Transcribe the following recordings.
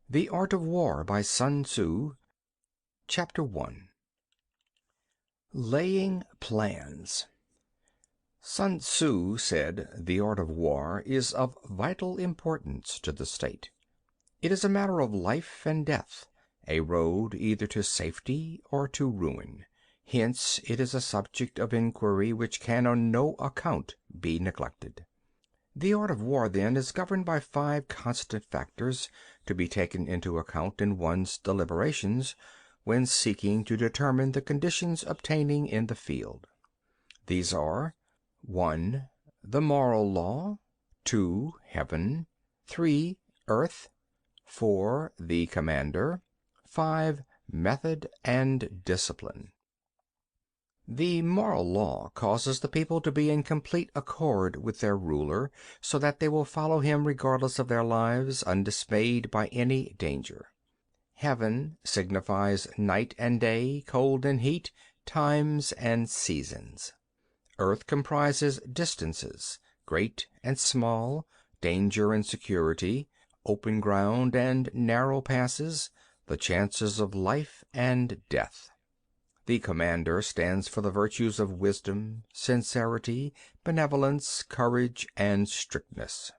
The Art of War by Sun Tzu. Chapter 1. Laying Plans. Sun Tzu said the art of war is of vital importance to the state. It is a matter of life and death, a road either to safety or to ruin. Hence it is a subject of inquiry which can on no account be neglected. The art of war, then, is governed by 5 constant factors to be taken into account in one's deliberations when seeking to determine the conditions obtaining in the field. These are: 1. The moral law. 2. Heaven. 3. Earth. 4. The commander. 5. Method and discipline. The moral law causes the people to be in complete accord with their ruler, so that they will follow him regardless of their lives, undismayed by any danger. Heaven signifies night and day, cold and heat, times and seasons. Earth comprises distances, great and small, danger and security, open ground and narrow passes, the chances of life and death. The commander stands for the virtues of wisdom, sincerity, benevolence, courage, and strictness.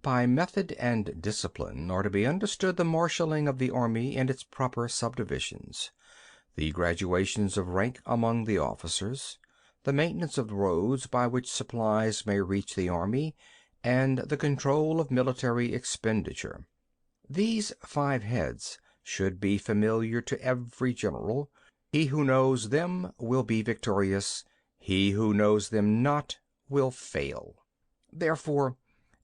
By method and discipline are to be understood the marshalling of the army in its proper subdivisions, the gradations of rank among the officers, the maintenance of roads by which supplies may reach the army, and the control of military expenditure. These 5 heads should be familiar to every general. He who knows them will be victorious. He who knows them not will fail. Therefore,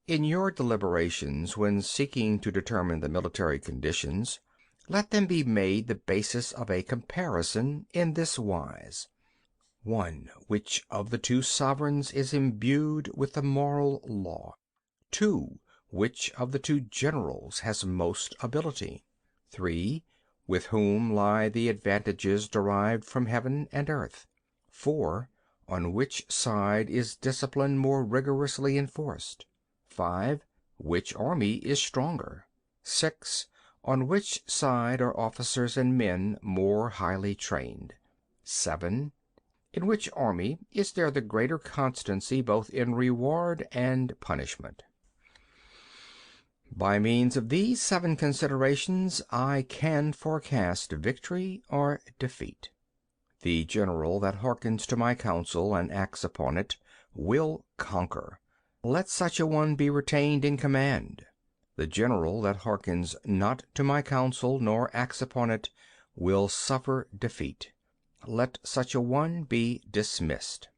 in your deliberations when seeking to determine the military conditions, let them be made the basis of a comparison in this wise: 1. Which of the 2 sovereigns is imbued with the moral law? 2. Which of the 2 generals has most ability? 3. With whom lie the advantages derived from heaven and earth? 4. On which side is discipline more rigorously enforced? 5. Which army is stronger? 6. On which side are officers and men more highly trained? 7. In which army is there the greater constancy both in reward and punishment? By means of these 7 considerations I can forecast victory or defeat. The general that hearkens to my counsel and acts upon it will conquer. Let such a one be retained in command. The general that hearkens not to my counsel nor acts upon it will suffer defeat. Let such a one be dismissed.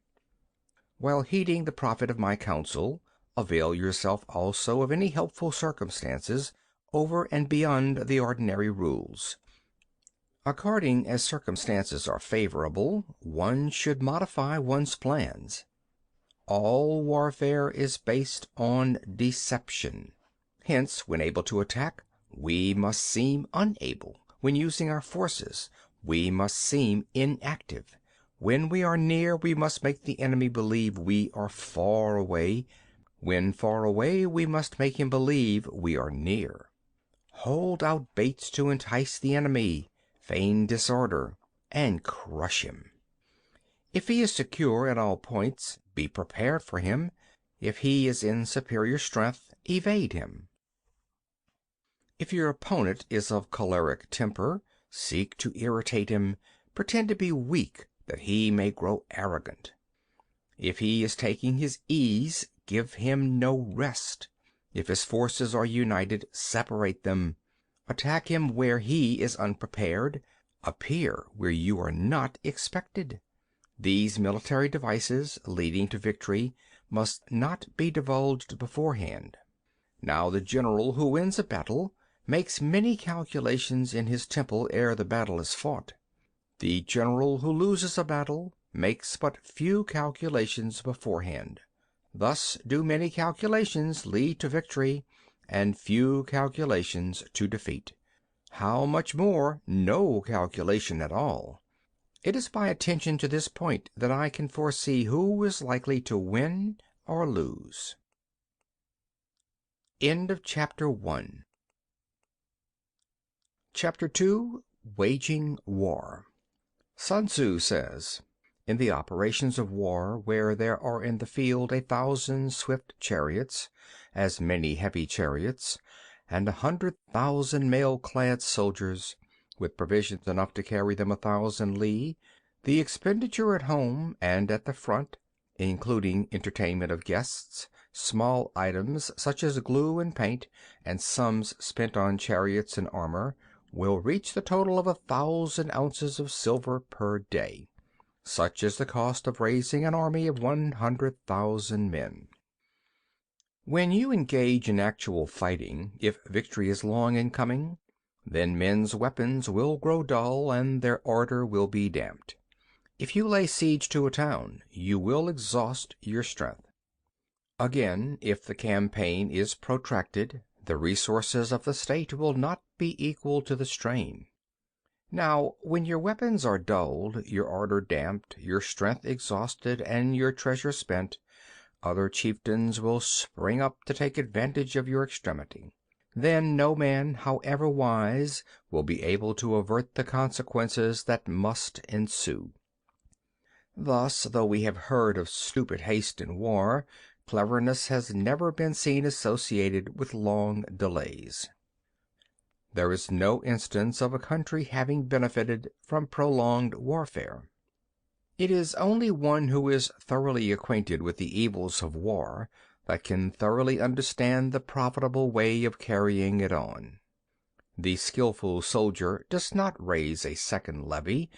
While heeding the profit of my counsel, avail yourself also of any helpful circumstances over and beyond the ordinary rules. According as circumstances are favorable, one should modify one's plans. All warfare is based on deception. Hence, when able to attack, we must seem unable. When using our forces, we must seem inactive. When we are near, we must make the enemy believe we are far away. When far away, we must make him believe we are near. Hold out baits to entice the enemy, feign disorder, and crush him. If he is secure at all points, be prepared for him. If he is in superior strength, evade him. If your opponent is of choleric temper, seek to irritate him. Pretend to be weak, that he may grow arrogant. If he is taking his ease, give him no rest. If his forces are united, separate them. Attack him where he is unprepared. Appear where you are not expected. These military devices leading to victory must not be divulged beforehand. Now the general who wins a battle makes many calculations in his temple ere the battle is fought. The general who loses a battle makes but few calculations beforehand. Thus do many calculations lead to victory, and few calculations to defeat. How much more no calculation at all? It is by attention to this point that I can foresee who is likely to win or lose. End of chapter 1. Chapter 2. Waging War. Sun Tzu says, in the operations of war, where there are in the field 1,000 swift chariots, as many heavy chariots, and 100,000 mail-clad soldiers, with provisions enough to carry them 1,000 li, the expenditure at home and at the front, including entertainment of guests, small items such as glue and paint, and sums spent on chariots and armor, will reach the total of 1,000 ounces of silver per day. Such is the cost of raising an army of 100,000 men. When you engage in actual fighting, if victory is long in coming, then men's weapons will grow dull and their ardor will be damped. If you lay siege to a town, you will exhaust your strength. Again, if the campaign is protracted, the resources of the state will not be equal to the strain. Now, when your weapons are dulled, your ardor damped, your strength exhausted, and your treasure spent, other chieftains will spring up to take advantage of your extremity. Then no man, however wise, will be able to avert the consequences that must ensue. Thus, though we have heard of stupid haste in war, cleverness has never been seen associated with long delays. There is no instance of a country having benefited from prolonged warfare. It is only one who is thoroughly acquainted with the evils of war that can thoroughly understand the profitable way of carrying it on. The skillful soldier does not raise a second levy,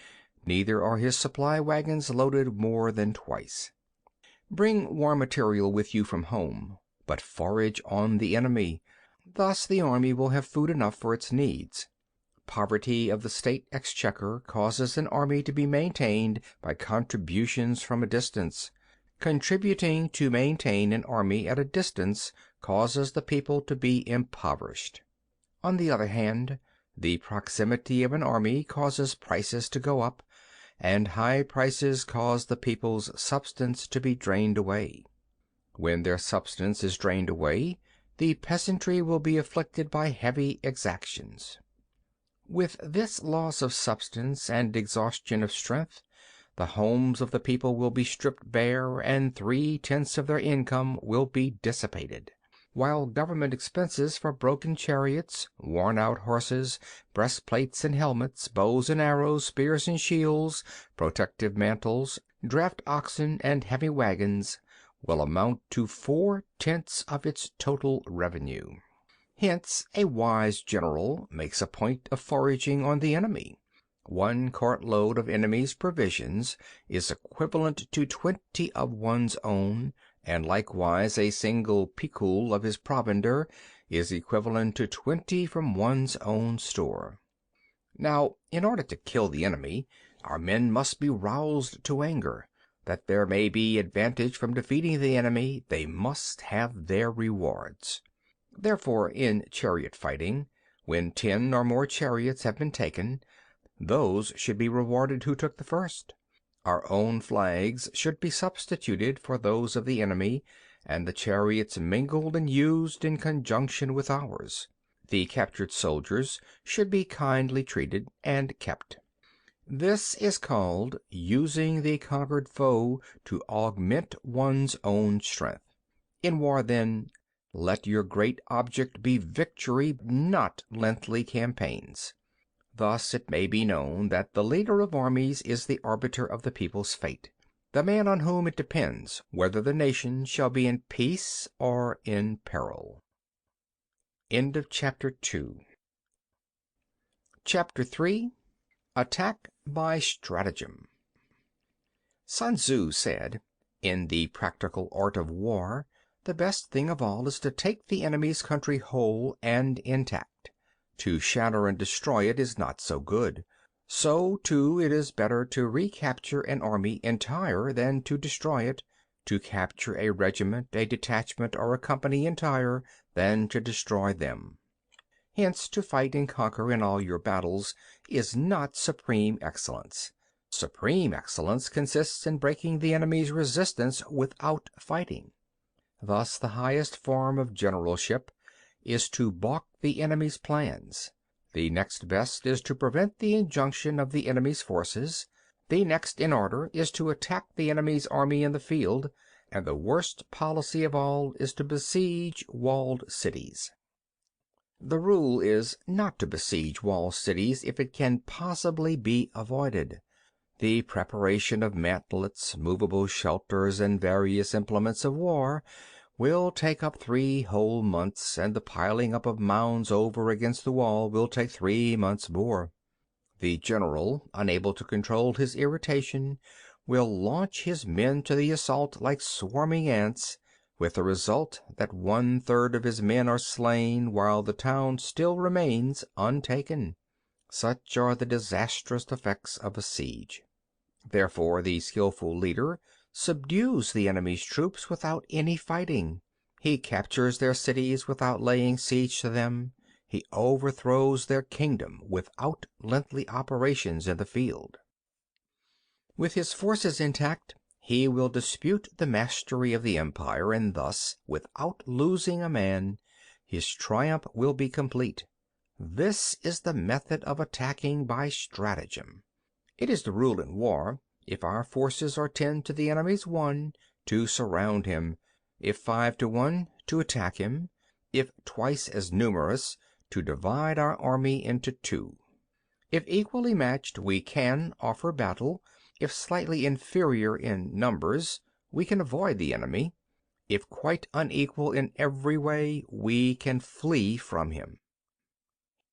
neither are his supply wagons loaded more than twice. Bring war material with you from home, but forage on the enemy. Thus the army will have food enough for its needs. Poverty of the state exchequer causes an army to be maintained by contributions from a distance. Contributing to maintain an army at a distance causes the people to be impoverished. On the other hand, the proximity of an army causes prices to go up, and high prices cause the people's substance to be drained away. When their substance is drained away, the peasantry will be afflicted by heavy exactions. With this loss of substance and exhaustion of strength, the homes of the people will be stripped bare, and 3/10 of their income will be dissipated, while government expenses for broken chariots, worn-out horses, breastplates and helmets, bows and arrows, spears and shields, protective mantles, draft oxen, and heavy wagons will amount to 4/10 of its total revenue. Hence a wise general makes a point of foraging on the enemy. 1 cartload of enemy's provisions is equivalent to 20 of one's own, and likewise a single picul of his provender is equivalent to 20 from one's own store. Now, in order to kill the enemy, our men must be roused to anger. That there may be advantage from defeating the enemy, they must have their rewards. Therefore, in chariot fighting, when 10 or more chariots have been taken, those should be rewarded who took the first. Our own flags should be substituted for those of the enemy, and the chariots mingled and used in conjunction with ours. The captured soldiers should be kindly treated and kept. This is called using the conquered foe to augment one's own strength. In war, then, let your great object be victory, not lengthy campaigns. Thus it may be known that the leader of armies is the arbiter of the people's fate, the man on whom it depends whether the nation shall be in peace or in peril. End of chapter 2. Chapter 3. Attack by Stratagem. Sun Tzu said, in the practical art of war, the best thing of all is to take the enemy's country whole and intact. To shatter and destroy it is not so good. So, too, it is better to recapture an army entire than to destroy it, to capture a regiment, a detachment, or a company entire than to destroy them. Hence, to fight and conquer in all your battles is not supreme excellence. Supreme excellence consists in breaking the enemy's resistance without fighting. Thus, the highest form of generalship is to balk the enemy's plans. The next best is to prevent the injunction of the enemy's forces. The next in order is to attack the enemy's army in the field, and the worst policy of all is to besiege walled cities. The rule is not to besiege walled cities if it can possibly be avoided. The preparation of mantlets, movable shelters, and various implements of war will take up 3 whole months, and the piling up of mounds over against the wall will take 3 months more. The general, unable to control his irritation, will launch his men to the assault like swarming ants, with the result that 1/3 of his men are slain while the town still remains untaken. Such are the disastrous effects of a siege. Therefore the skillful leader subdues the enemy's troops without any fighting. He captures their cities without laying siege to them. He overthrows their kingdom without lengthy operations in the field. With his forces intact, he will dispute the mastery of the empire, and thus, without losing a man, his triumph will be complete. This is the method of attacking by stratagem. It is the rule in war, if our forces are 10 to the enemy's 1, to surround him; if 5 to 1, to attack him; if twice as numerous, to divide our army into 2. If equally matched, we can offer battle; if slightly inferior in numbers, we can avoid the enemy; if quite unequal in every way, we can flee from him.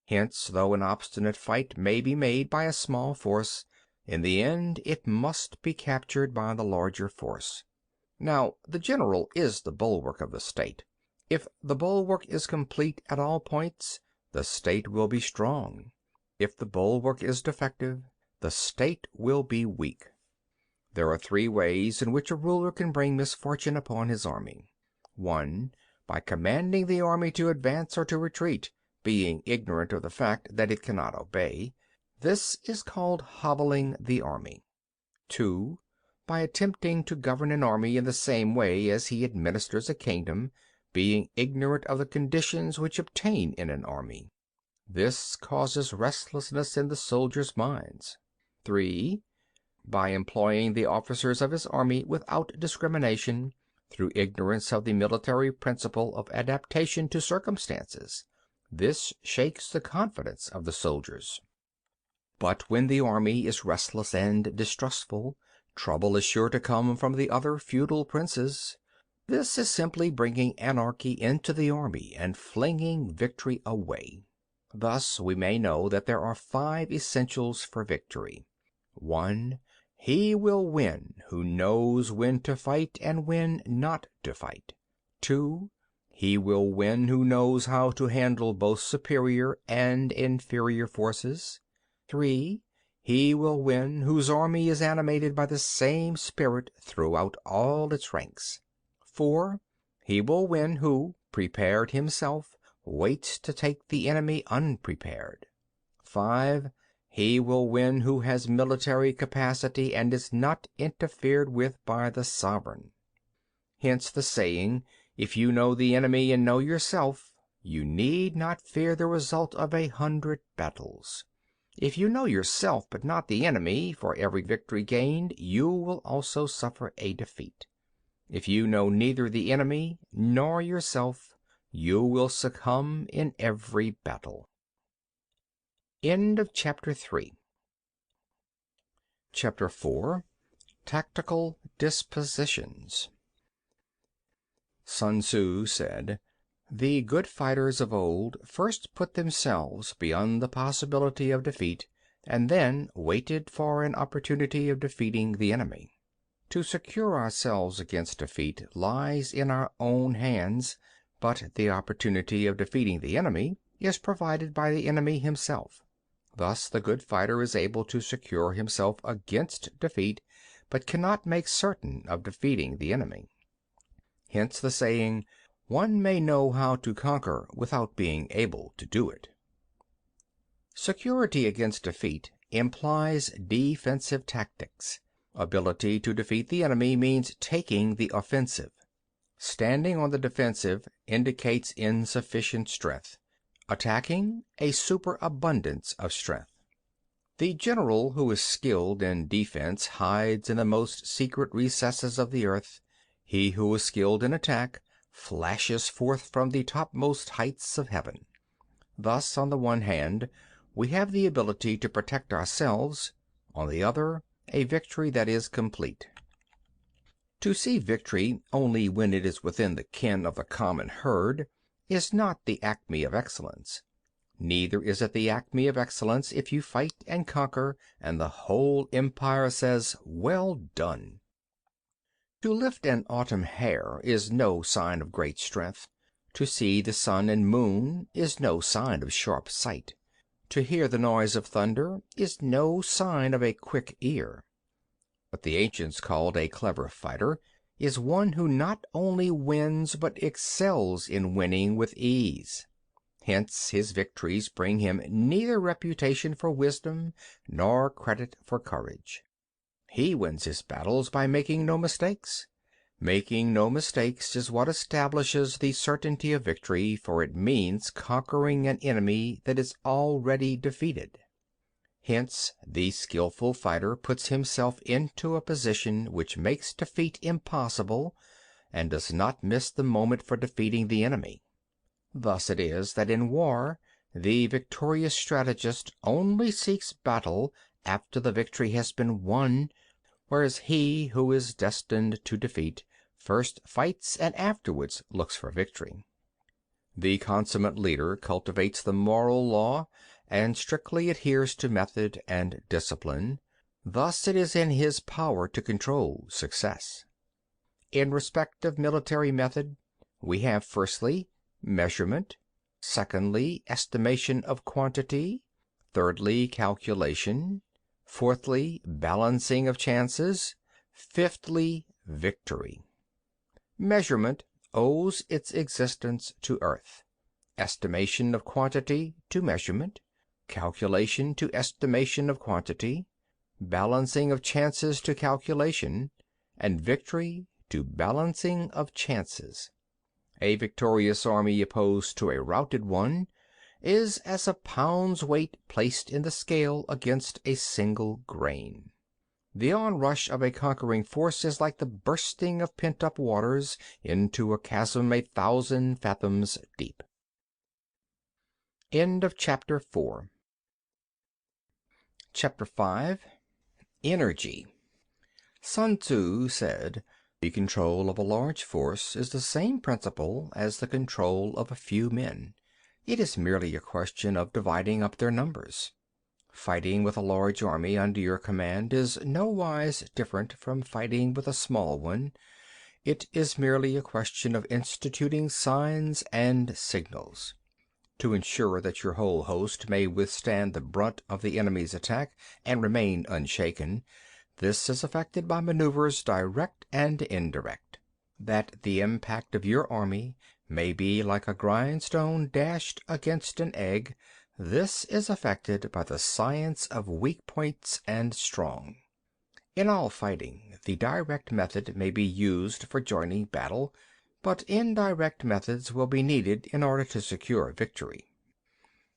Hence, though an obstinate fight may be made by a small force, in the end it must be captured by the larger force. Now, the general is the bulwark of the state. If the bulwark is complete at all points, the state will be strong. If the bulwark is defective, the state will be weak. There are 3 ways in which a ruler can bring misfortune upon his army. 1. By commanding the army to advance or to retreat, being ignorant of the fact that it cannot obey. This is called hobbling the army. 2. By attempting to govern an army in the same way as he administers a kingdom, being ignorant of the conditions which obtain in an army. This causes restlessness in the soldiers' minds. 3. By employing the officers of his army without discrimination, through ignorance of the military principle of adaptation to circumstances. This shakes the confidence of the soldiers. But when the army is restless and distrustful, trouble is sure to come from the other feudal princes. This is simply bringing anarchy into the army and flinging victory away. Thus we may know that there are 5 essentials for victory. 1. He will win who knows when to fight and when not to fight. 2. He will win who knows how to handle both superior and inferior forces. 3. He will win whose army is animated by the same spirit throughout all its ranks. 4. He will win who, prepared himself, waits to take the enemy unprepared. 5. He will win who has military capacity and is not interfered with by the sovereign. Hence the saying, if you know the enemy and know yourself, you need not fear the result of 100 battles. If you know yourself but not the enemy, for every victory gained you will also suffer a defeat. If you know neither the enemy nor yourself, you will succumb in every battle. End of chapter 3. Chapter 4. Tactical Dispositions. Sun Tzu said, "The good fighters of old first put themselves beyond the possibility of defeat, and then waited for an opportunity of defeating the enemy. To secure ourselves against defeat lies in our own hands, but the opportunity of defeating the enemy is provided by the enemy himself. Thus the good fighter is able to secure himself against defeat, but cannot make certain of defeating the enemy. Hence the saying, one may know how to conquer without being able to do it." Security against defeat implies defensive tactics. Ability to defeat the enemy means taking the offensive. Standing on the defensive indicates insufficient strength. attacking a superabundance of strength. The general who is skilled in defense hides in the most secret recesses of the earth. He who is skilled in attack flashes forth from the topmost heights of heaven. Thus, on the one hand, we have the ability to protect ourselves, on the other, a victory that is complete. To see victory only when it is within the ken of the common herd is not the acme of excellence. Neither is it the acme of excellence if you fight and conquer, and the whole empire says, "Well done." To lift an autumn hare is no sign of great strength. To see the sun and moon is no sign of sharp sight. To hear the noise of thunder is no sign of a quick ear. What the ancients called a clever fighter is one who not only wins but excels in winning with ease. Hence his victories bring him neither reputation for wisdom nor credit for courage. He wins his battles by making no mistakes. Making no mistakes is what establishes the certainty of victory, for it means conquering an enemy that is already defeated. Hence the skillful fighter puts himself into a position which makes defeat impossible, and does not miss the moment for defeating the enemy. Thus it is that in war the victorious strategist only seeks battle after the victory has been won, whereas he who is destined to defeat first fights and afterwards looks for victory. The consummate leader cultivates the moral law and strictly adheres to method and discipline. Thus it is in his power to control success. In respect of military method, we have firstly, measurement; secondly, estimation of quantity; thirdly, calculation; fourthly, balancing of chances; fifthly, victory. Measurement owes its existence to earth, estimation of quantity to measurement, calculation to estimation of quantity, balancing of chances to calculation, and victory to balancing of chances. A victorious army opposed to a routed one is as a pound's weight placed in the scale against a single grain. The onrush of a conquering force is like the bursting of pent-up waters into a chasm 1,000 fathoms deep. End of Chapter 4. Chapter 5. Energy. Sun Tzu said, "The control of a large force is the same principle as the control of a few men. It is merely a question of dividing up their numbers. Fighting with a large army under your command is nowise different from fighting with a small one. It is merely a question of instituting signs and signals. To ensure that your whole host may withstand the brunt of the enemy's attack and remain unshaken, this is effected by maneuvers direct and indirect. That the impact of your army may be like a grindstone dashed against an egg, this is effected by the science of weak points and strong. In all fighting, the direct method may be used for joining battle, but indirect methods will be needed in order to secure victory.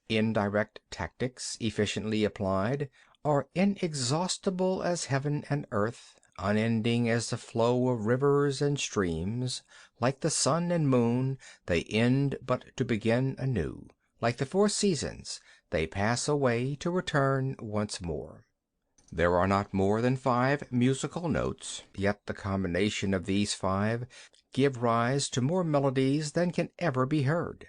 Indirect tactics, efficiently applied, are inexhaustible as heaven and earth, unending as the flow of rivers and streams. Like the sun and moon, they end but to begin anew. Like the four seasons, they pass away to return once more. There are not more than 5 musical notes, yet the combination of these 5 give rise to more melodies than can ever be heard.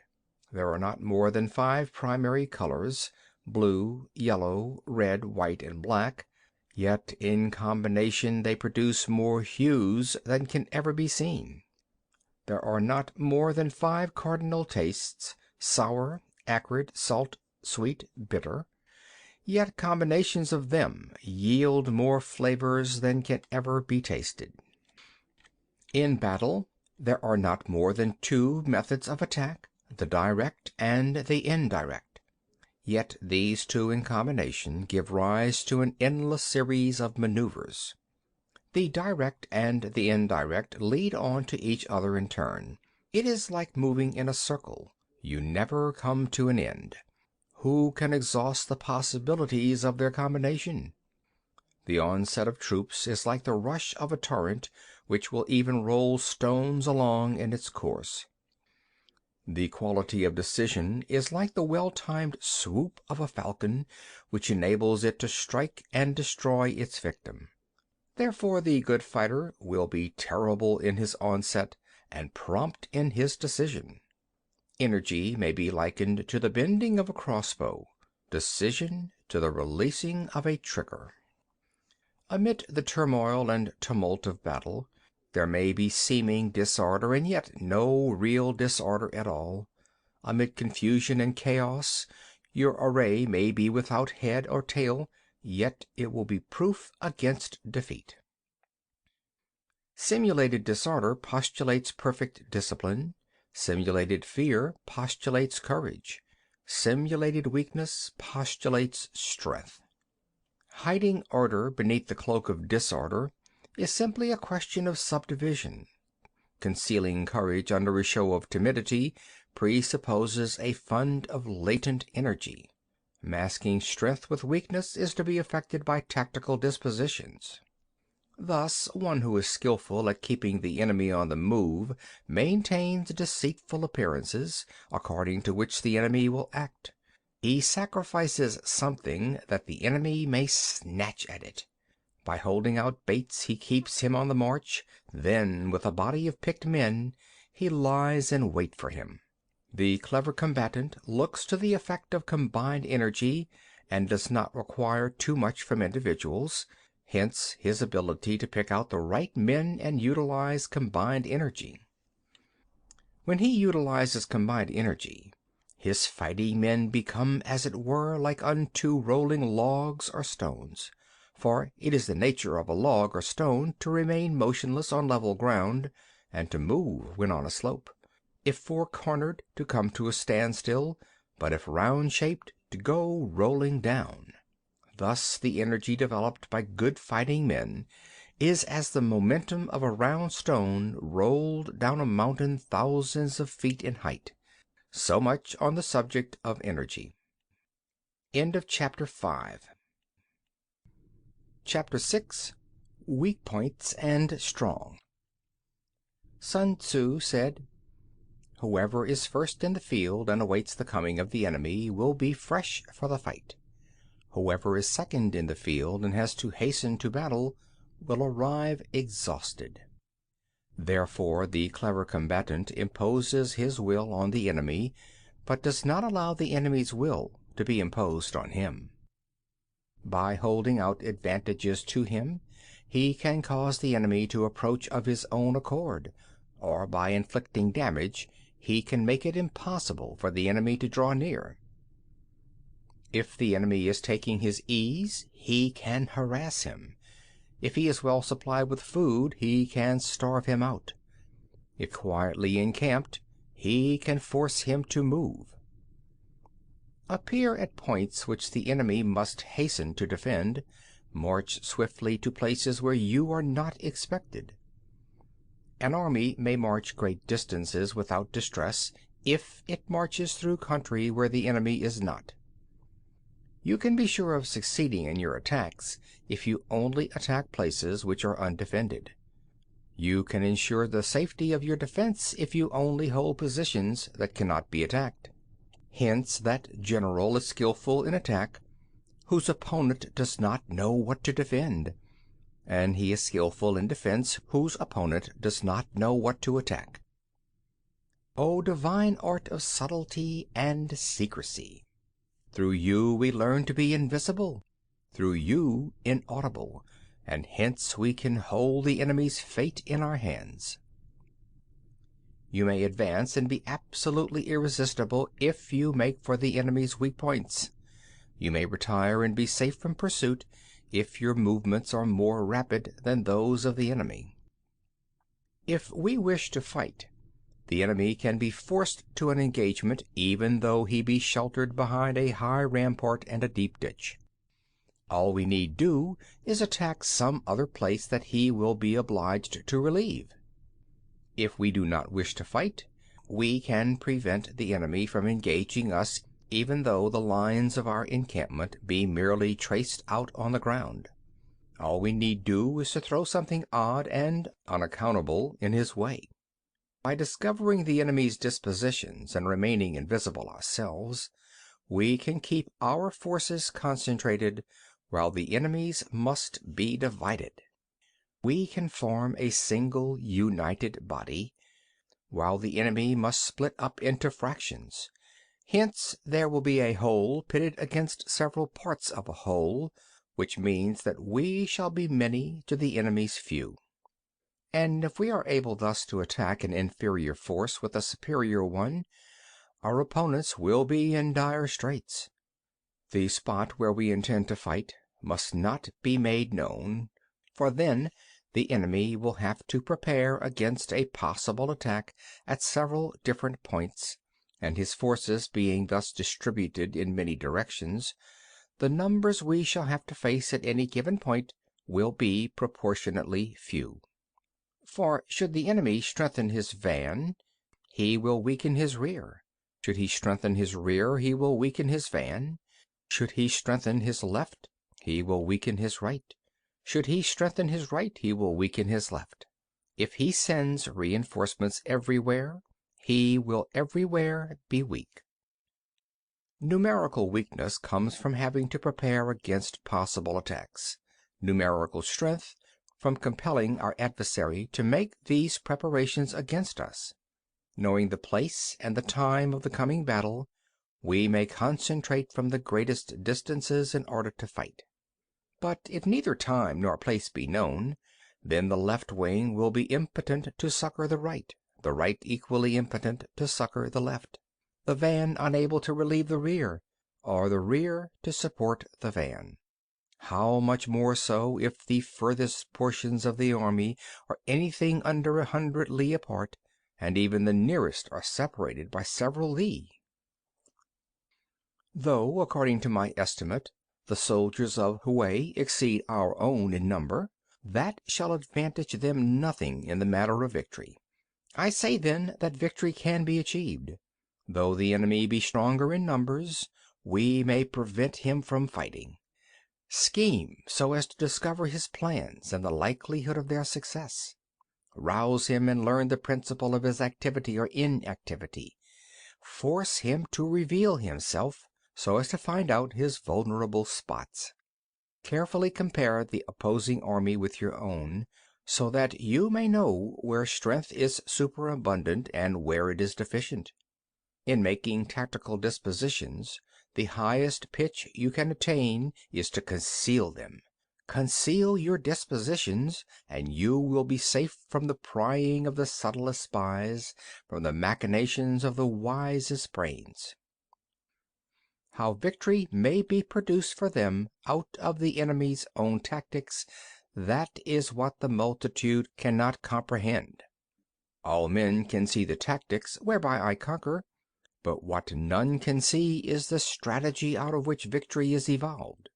There are not more than 5 primary colors, blue, yellow, red, white, and black, yet in combination they produce more hues than can ever be seen. There are not more than 5 cardinal tastes, sour, acrid, salt, sweet, bitter, yet combinations of them yield more flavors than can ever be tasted. In battle, there are not more than 2 methods of attack, the direct and the indirect. Yet these 2 in combination give rise to an endless series of maneuvers. The direct and the indirect lead on to each other in turn. It is like moving in a circle. you never come to an end. Who can exhaust the possibilities of their combination? The onset of troops is like the rush of a torrent which will even roll stones along in its course. The quality of decision is like the well-timed swoop of a falcon which enables it to strike and destroy its victim. Therefore the good fighter will be terrible in his onset and prompt in his decision. Energy may be likened to the bending of a crossbow, decision to the releasing of a trigger. Amid the turmoil and tumult of battle, there may be seeming disorder and yet no real disorder at all. Amid confusion and chaos, your array may be without head or tail, yet it will be proof against defeat. Simulated disorder postulates perfect discipline. Simulated fear postulates courage. Simulated weakness postulates strength. Hiding order beneath the cloak of disorder is simply a question of subdivision. Concealing courage under a show of timidity presupposes a fund of latent energy. Masking strength with weakness is to be effected by tactical dispositions. Thus, one who is skillful at keeping the enemy on the move maintains deceitful appearances, according to which the enemy will act. He sacrifices something that the enemy may snatch at it. By holding out baits he keeps him on the march, then with a body of picked men he lies in wait for him. The clever combatant looks to the effect of combined energy and does not require too much from individuals, hence his ability to pick out the right men and utilize combined energy. When he utilizes combined energy, his fighting men become as it were like unto rolling logs or stones. For it is the nature of a log or stone to remain motionless on level ground, and to move when on a slope; if four-cornered, to come to a standstill, but if round-shaped, to go rolling down. Thus the energy developed by good fighting men is as the momentum of a round stone rolled down a mountain thousands of feet in height. So much on the subject of energy. End of chapter 5. Chapter 6. Weak Points and Strong. Sun Tzu said, "Whoever is first in the field and awaits the coming of the enemy will be fresh for the fight. Whoever is second in the field and has to hasten to battle will arrive exhausted." Therefore the clever combatant imposes his will on the enemy, but does not allow the enemy's will to be imposed on him. By holding out advantages to him, he can cause the enemy to approach of his own accord, or by inflicting damage he can make it impossible for the enemy to draw near. If the enemy is taking his ease, he can harass him. If he is well supplied with food, he can starve him out. If quietly encamped, he can force him to move. Appear at points which the enemy must hasten to defend. March swiftly to places where you are not expected. An army may march great distances without distress if it marches through country where the enemy is not. You can be sure of succeeding in your attacks if you only attack places which are undefended. You can ensure the safety of your defense if you only hold positions that cannot be attacked. Hence that general is skillful in attack whose opponent does not know what to defend, and he is skillful in defense whose opponent does not know what to attack. O divine art of subtlety and secrecy! Through you we learn to be invisible, through you inaudible, and hence we can hold the enemy's fate in our hands. You may advance and be absolutely irresistible if you make for the enemy's weak points. You may retire and be safe from pursuit if your movements are more rapid than those of the enemy. If we wish to fight, the enemy can be forced to an engagement even though he be sheltered behind a high rampart and a deep ditch. All we need do is attack some other place that he will be obliged to relieve. If we do not wish to fight, we can prevent the enemy from engaging us even though the lines of our encampment be merely traced out on the ground. All we need do is to throw something odd and unaccountable in his way. By discovering the enemy's dispositions and remaining invisible ourselves, we can keep our forces concentrated while the enemy's must be divided. We can form a single united body, while the enemy must split up into fractions. Hence there will be a whole pitted against several parts of a whole, which means that we shall be many to the enemy's few. And if we are able thus to attack an inferior force with a superior one, our opponents will be in dire straits. The spot where we intend to fight must not be made known, for then the enemy will have to prepare against a possible attack at several different points, and his forces being thus distributed in many directions, the numbers we shall have to face at any given point will be proportionately few. For should the enemy strengthen his van, he will weaken his rear. Should he strengthen his rear, he will weaken his van. Should he strengthen his left, he will weaken his right. Should he strengthen his right, he will weaken his left. If he sends reinforcements everywhere, he will everywhere be weak. Numerical weakness comes from having to prepare against possible attacks. Numerical strength from compelling our adversary to make these preparations against us. Knowing the place and the time of the coming battle, we may concentrate from the greatest distances in order to fight. But if neither time nor place be known, then the left wing will be impotent to succor the right equally impotent to succor the left, the van unable to relieve the rear, or the rear to support the van. How much more so if the furthest portions of the army are anything under 100 li apart, and even the nearest are separated by several li. Though, according to my estimate, the soldiers of Hue exceed our own in number, that shall advantage them nothing in the matter of victory. I say then that victory can be achieved. Though the enemy be stronger in numbers, we may prevent him from fighting. Scheme so as to discover his plans and the likelihood of their success. Rouse him and learn the principle of his activity or inactivity. Force him to reveal himself, so as to find out his vulnerable spots. Carefully compare the opposing army with your own, so that you may know where strength is superabundant and where it is deficient. In making tactical dispositions, the highest pitch you can attain is to conceal them. Conceal your dispositions, and you will be safe from the prying of the subtlest spies, from the machinations of the wisest brains. How victory may be produced for them out of the enemy's own tactics, that is what the multitude cannot comprehend. All men can see the tactics whereby I conquer, but what none can see is the strategy out of which victory is evolved.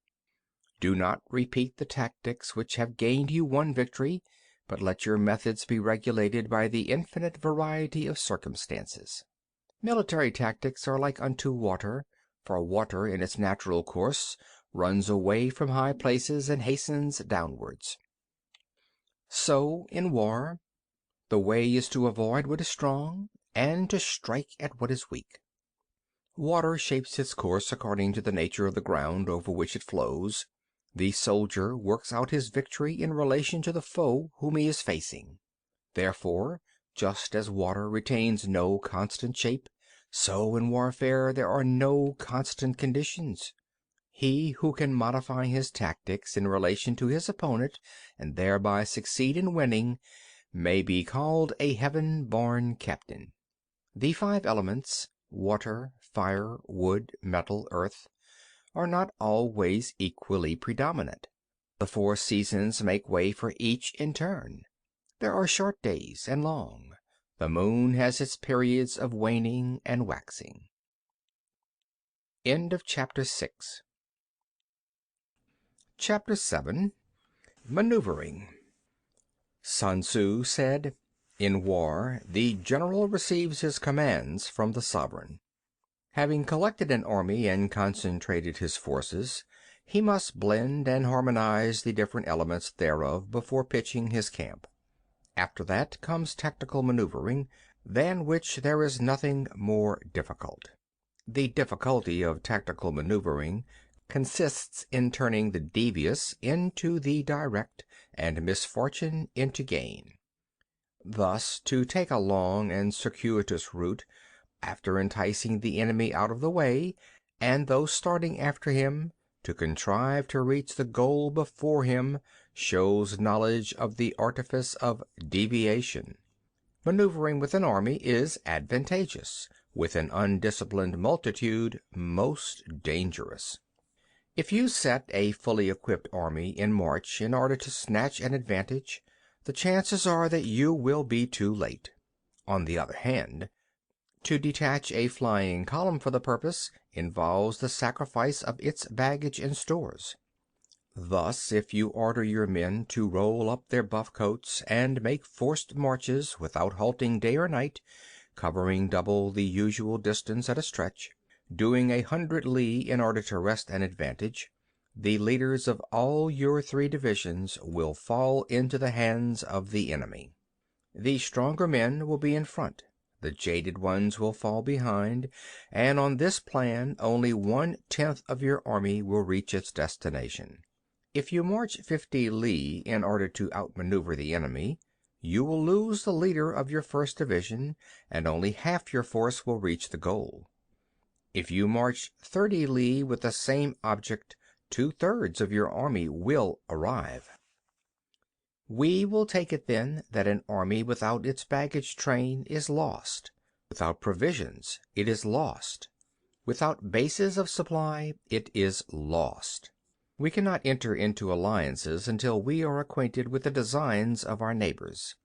Do not repeat the tactics which have gained you one victory, but let your methods be regulated by the infinite variety of circumstances. Military tactics are like unto water, for water in its natural course runs away from high places and hastens downwards. So in war, the way is to avoid what is strong, and to strike at what is weak. Water shapes its course according to the nature of the ground over which it flows. The soldier works out his victory in relation to the foe whom he is facing. Therefore, just as water retains no constant shape, so in warfare there are no constant conditions. He who can modify his tactics in relation to his opponent, and thereby succeed in winning, may be called a heaven-born captain. The 5 elements, water, fire, wood, metal, earth, are not always equally predominant. The 4 seasons make way for each in turn. There are short days and long. The moon has its periods of waning and waxing. End of chapter 6. Chapter 7. Maneuvering. Sun Tzu said, In war, the general receives his commands from the sovereign. Having collected an army and concentrated his forces, he must blend and harmonize the different elements thereof before pitching his camp. After that comes tactical maneuvering, than which there is nothing more difficult. The difficulty of tactical maneuvering consists in turning the devious into the direct, and misfortune into gain. Thus, to take a long and circuitous route, after enticing the enemy out of the way, and those starting after him, to contrive to reach the goal before him, shows knowledge of the artifice of deviation. Maneuvering with an army is advantageous, with an undisciplined multitude most dangerous. If you set a fully equipped army in march in order to snatch an advantage, the chances are that you will be too late. On the other hand, to detach a flying column for the purpose involves the sacrifice of its baggage and stores. Thus, if you order your men to roll up their buff coats and make forced marches without halting day or night, covering double the usual distance at a stretch, doing 100 li in order to wrest an advantage, the leaders of all your 3 divisions will fall into the hands of the enemy. The stronger men will be in front, the jaded ones will fall behind, and on this plan only 1/10 of your army will reach its destination. If you march 50 li in order to outmaneuver the enemy, you will lose the leader of your first division, and only half your force will reach the goal. If you march 30 li with the same object, 2/3 of your army will arrive. We will take it then that an army without its baggage train is lost. Without provisions, it is lost. Without bases of supply, it is lost. We cannot enter into alliances until we are acquainted with the designs of our neighbors.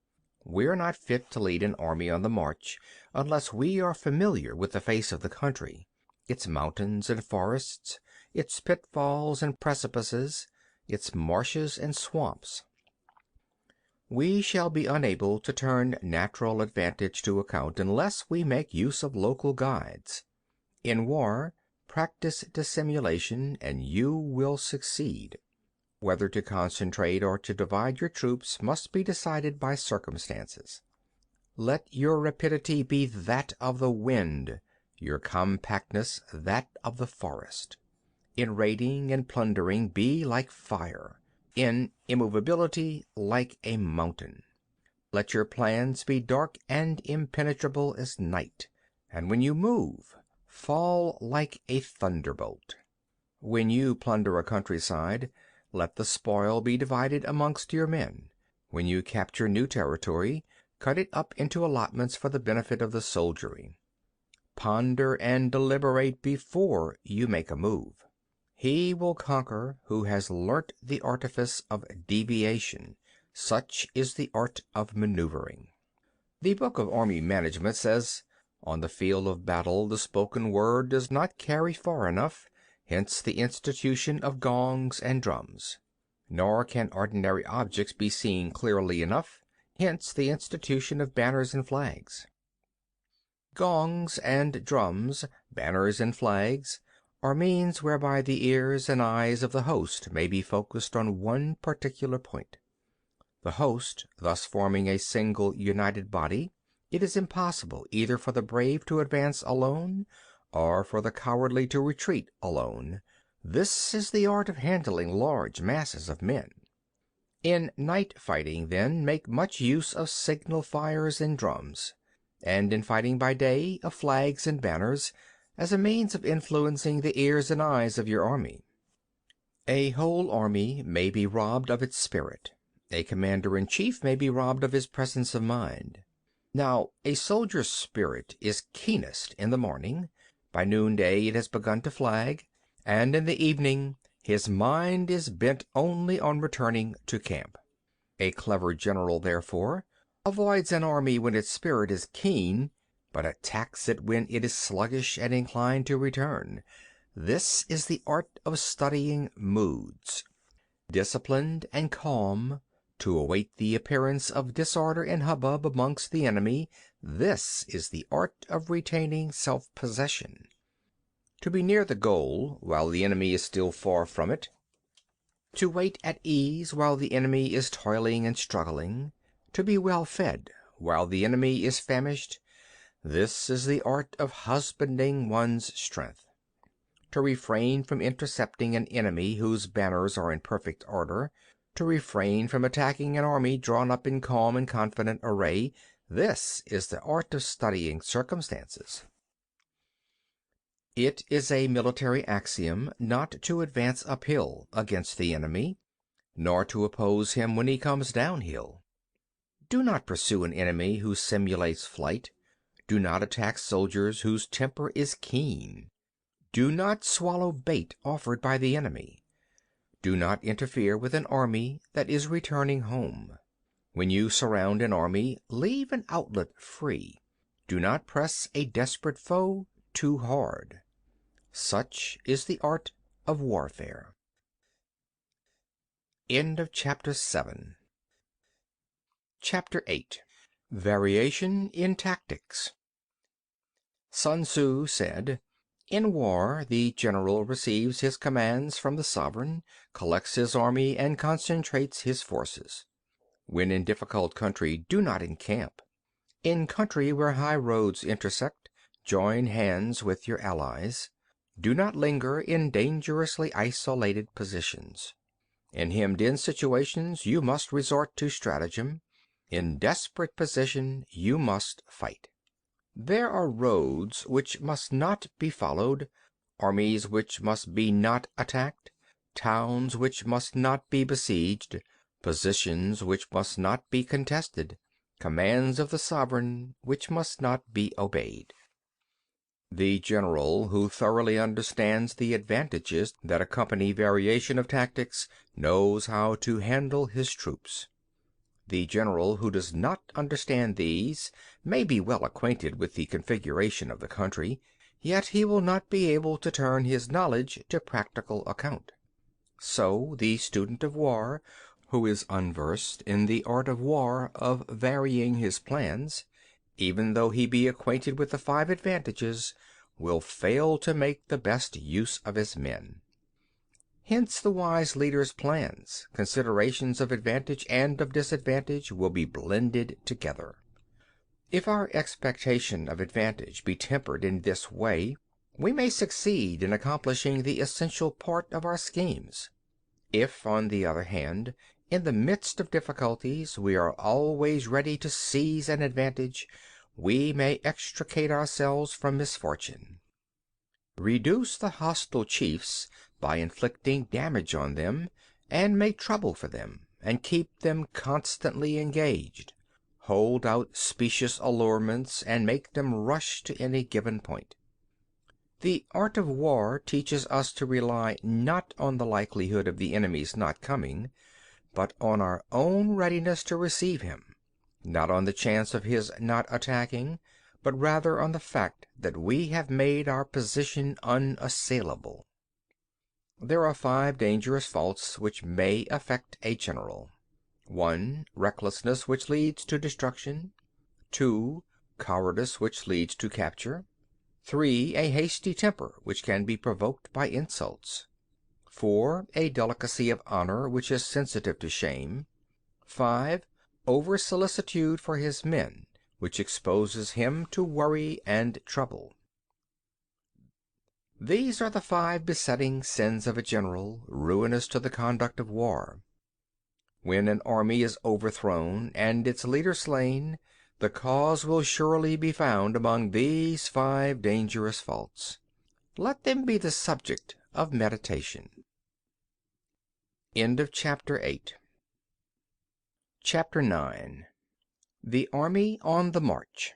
We are not fit to lead an army on the march unless we are familiar with the face of the country, its mountains and forests, its pitfalls and precipices, its marshes and swamps. We shall be unable to turn natural advantage to account unless we make use of local guides. In war, practice dissimulation, and you will succeed. Whether to concentrate or to divide your troops must be decided by circumstances. Let your rapidity be that of the wind, your compactness that of the forest. In raiding and plundering be like fire, in immovability like a mountain. Let your plans be dark and impenetrable as night, and when you move, fall like a thunderbolt. When you plunder a countryside, let the spoil be divided amongst your men. When you capture new territory, cut it up into allotments for the benefit of the soldiery. Ponder and deliberate before you make a move. He will conquer who has learnt the artifice of deviation. Such is the art of maneuvering. The Book of Army Management says, "On the field of battle the spoken word does not carry far enough, hence the institution of gongs and drums. Nor can ordinary objects be seen clearly enough, hence the institution of banners and flags." Gongs and drums, banners and flags, are means whereby the ears and eyes of the host may be focused on one particular point. The host thus forming a single united body, it is impossible either for the brave to advance alone, or for the cowardly to retreat alone. This is the art of handling large masses of men. In night fighting, then, make much use of signal fires and drums, and in fighting by day, of flags and banners, as a means of influencing the ears and eyes of your army. A whole army may be robbed of its spirit. A commander-in-chief may be robbed of his presence of mind. Now, a soldier's spirit is keenest in the morning. By noonday it has begun to flag, and in the evening his mind is bent only on returning to camp. A clever general, therefore, avoids an army when its spirit is keen, but attacks it when it is sluggish and inclined to return. This is the art of studying moods. Disciplined and calm, to await the appearance of disorder and hubbub amongst the enemy. This is the art of retaining self-possession. To be near the goal while the enemy is still far from it, to wait at ease while the enemy is toiling and struggling, to be well fed while the enemy is famished, this is the art of husbanding one's strength. To refrain from intercepting an enemy whose banners are in perfect order, to refrain from attacking an army drawn up in calm and confident array, this is the art of studying circumstances. It is a military axiom not to advance uphill against the enemy, nor to oppose him when he comes downhill. Do not pursue an enemy who simulates flight. Do not attack soldiers whose temper is keen. Do not swallow bait offered by the enemy. Do not interfere with an army that is returning home. When you surround an army, leave an outlet free. Do not press a desperate foe too hard. Such is the art of warfare. End of chapter 7. Chapter 8. Variation in Tactics. Sun Tzu said, "In war, the general receives his commands from the sovereign, collects his army, and concentrates his forces. When in difficult country, do not encamp. In country where high roads intersect, join hands with your allies. Do not linger in dangerously isolated positions. In hemmed-in situations, you must resort to stratagem. In desperate position, you must fight. There are roads which must not be followed, armies which must be not attacked, towns which must not be besieged, positions which must not be contested, commands of the sovereign which must not be obeyed. The general who thoroughly understands the advantages that accompany variation of tactics knows how to handle his troops. The general who does not understand these may be well acquainted with the configuration of the country, yet he will not be able to turn his knowledge to practical account. So the student of war, who is unversed in the art of war of varying his plans, even though he be acquainted with the 5 advantages, will fail to make the best use of his men. Hence the wise leader's plans, considerations of advantage and of disadvantage will be blended together. If our expectation of advantage be tempered in this way, we may succeed in accomplishing the essential part of our schemes. If, on the other hand, in the midst of difficulties we are always ready to seize an advantage, we may extricate ourselves from misfortune. Reduce the hostile chiefs by inflicting damage on them, and make trouble for them, and keep them constantly engaged. Hold out specious allurements, and make them rush to any given point. The art of war teaches us to rely not on the likelihood of the enemy's not coming, but on our own readiness to receive him; not on the chance of his not attacking, but rather on the fact that we have made our position unassailable. There are 5 dangerous faults which may affect a general. 1. Recklessness, which leads to destruction. 2. Cowardice, which leads to capture. 3. A hasty temper, which can be provoked by insults. 4. A delicacy of honor, which is sensitive to shame. 5. Over-solicitude for his men, which exposes him to worry and trouble. These are the 5 besetting sins of a general, ruinous to the conduct of war. When an army is overthrown and its leader slain, the cause will surely be found among these 5 dangerous faults. Let them be the subject of meditation. End of chapter 8. Chapter 9. The Army on the March.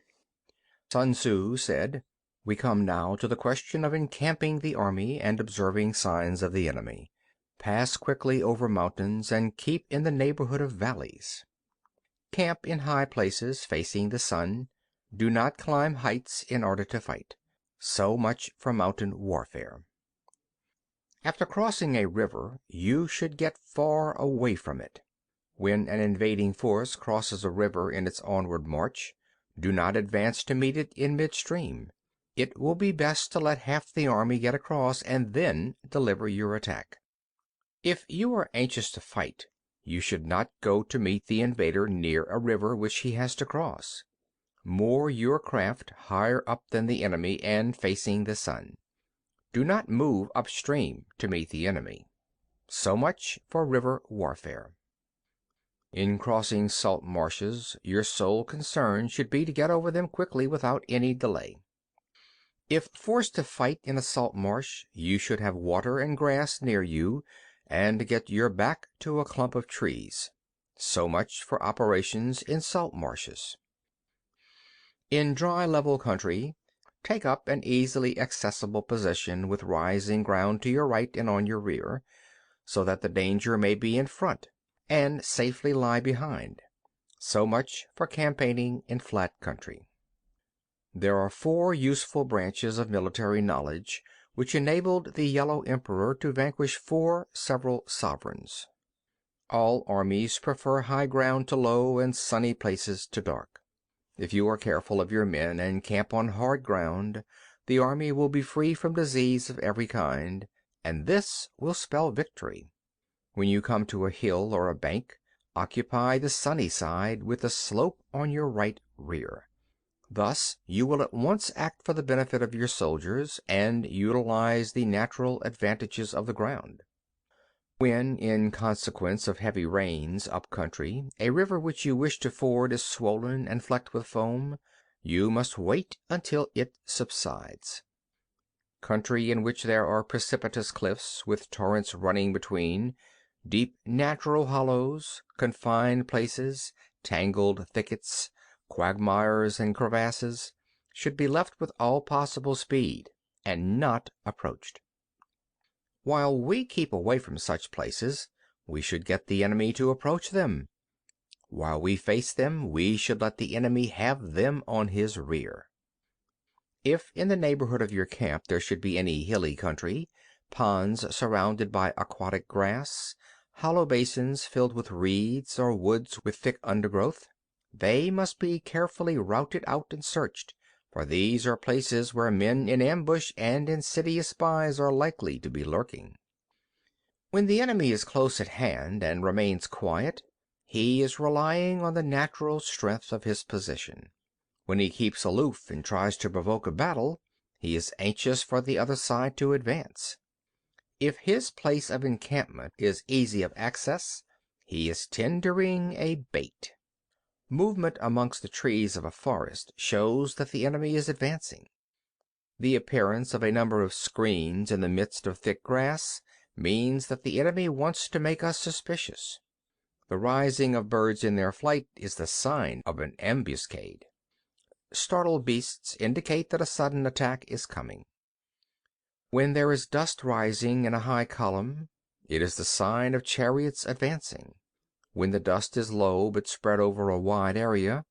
Sun Tzu said, "We come now to the question of encamping the army and observing signs of the enemy. Pass quickly over mountains and keep in the neighborhood of valleys. Camp in high places facing the sun. Do not climb heights in order to fight." So much for mountain warfare. After crossing a river, you should get far away from it. When an invading force crosses a river in its onward march, do not advance to meet it in midstream. It will be best to let half the army get across and then deliver your attack. If you are anxious to fight, you should not go to meet the invader near a river which he has to cross. Moor your craft higher up than the enemy and facing the sun. Do not move upstream to meet the enemy. So much for river warfare. In crossing salt marshes, your sole concern should be to get over them quickly without any delay. If forced to fight in a salt marsh, you should have water and grass near you, and get your back to a clump of trees. So much for operations in salt marshes. In dry level country, take up an easily accessible position with rising ground to your right and on your rear, so that the danger may be in front and safely lie behind. So much for campaigning in flat country. There are 4 useful branches of military knowledge which enabled the Yellow Emperor to vanquish 4 several sovereigns. All armies prefer high ground to low and sunny places to dark. If you are careful of your men and camp on hard ground, the army will be free from disease of every kind, and this will spell victory. When you come to a hill or a bank, occupy the sunny side with the slope on your right rear. Thus you will at once act for the benefit of your soldiers and utilize the natural advantages of the ground. When, in consequence of heavy rains up country, a river which you wish to ford is swollen and flecked with foam, you must wait until it subsides. Country in which there are precipitous cliffs with torrents running between, deep natural hollows, confined places, tangled thickets, quagmires and crevasses, should be left with all possible speed, and not approached. While we keep away from such places, we should get the enemy to approach them. While we face them, we should let the enemy have them on his rear. If in the neighborhood of your camp there should be any hilly country, ponds surrounded by aquatic grass, hollow basins filled with reeds, or woods with thick undergrowth, they must be carefully routed out and searched, for these are places where men in ambush and insidious spies are likely to be lurking. When the enemy is close at hand and remains quiet, he is relying on the natural strength of his position. When he keeps aloof and tries to provoke a battle, he is anxious for the other side to advance. If his place of encampment is easy of access, he is tendering a bait. Movement amongst the trees of a forest shows that the enemy is advancing. The appearance of a number of screens in the midst of thick grass means that the enemy wants to make us suspicious. The rising of birds in their flight is the sign of an ambuscade. Startled beasts indicate that a sudden attack is coming. When there is dust rising in a high column, it is the sign of chariots advancing. When the dust is low but spread over a wide area,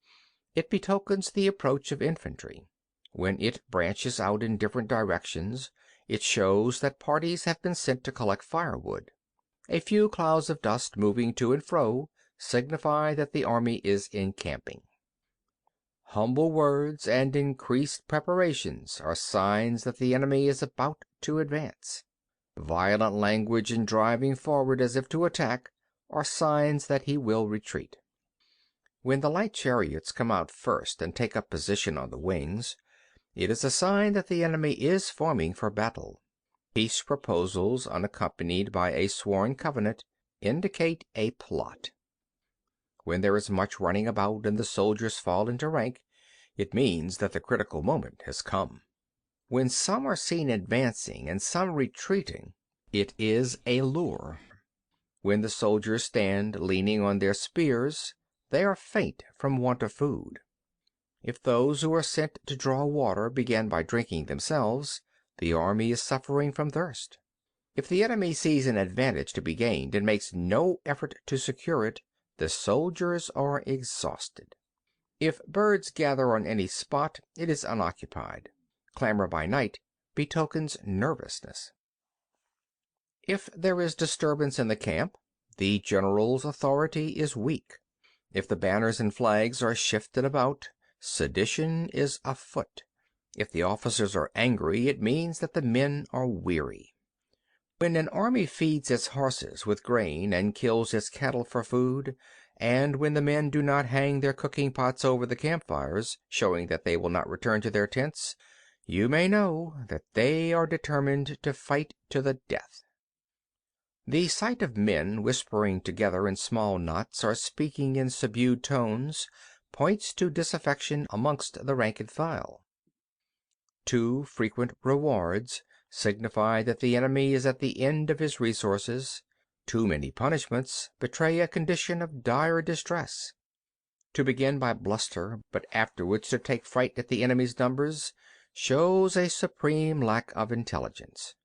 it betokens the approach of infantry. When it branches out in different directions, it shows that parties have been sent to collect firewood. A few clouds of dust moving to and fro signify that the army is encamping. Humble words and increased preparations are signs that the enemy is about to advance. Violent language and driving forward as if to attack are signs that he will retreat. When the light chariots come out first and take up position on the wings, it is a sign that the enemy is forming for battle. Peace proposals unaccompanied by a sworn covenant indicate a plot. When there is much running about and the soldiers fall into rank, it means that the critical moment has come. When some are seen advancing and some retreating, it is a lure. When the soldiers stand leaning on their spears, they are faint from want of food. If those who are sent to draw water begin by drinking themselves, the army is suffering from thirst. If the enemy sees an advantage to be gained and makes no effort to secure it, the soldiers are exhausted. If birds gather on any spot, it is unoccupied. Clamor by night betokens nervousness. If there is disturbance in the camp, the general's authority is weak. If the banners and flags are shifted about, sedition is afoot. If the officers are angry, it means that the men are weary. When an army feeds its horses with grain and kills its cattle for food, and when the men do not hang their cooking pots over the campfires, showing that they will not return to their tents, you may know that they are determined to fight to the death. The sight of men whispering together in small knots or speaking in subdued tones points to disaffection amongst the rank and file. Too frequent rewards signify that the enemy is at the end of his resources. Too many punishments betray a condition of dire distress. To begin by bluster, but afterwards to take fright at the enemy's numbers, shows a supreme lack of intelligence.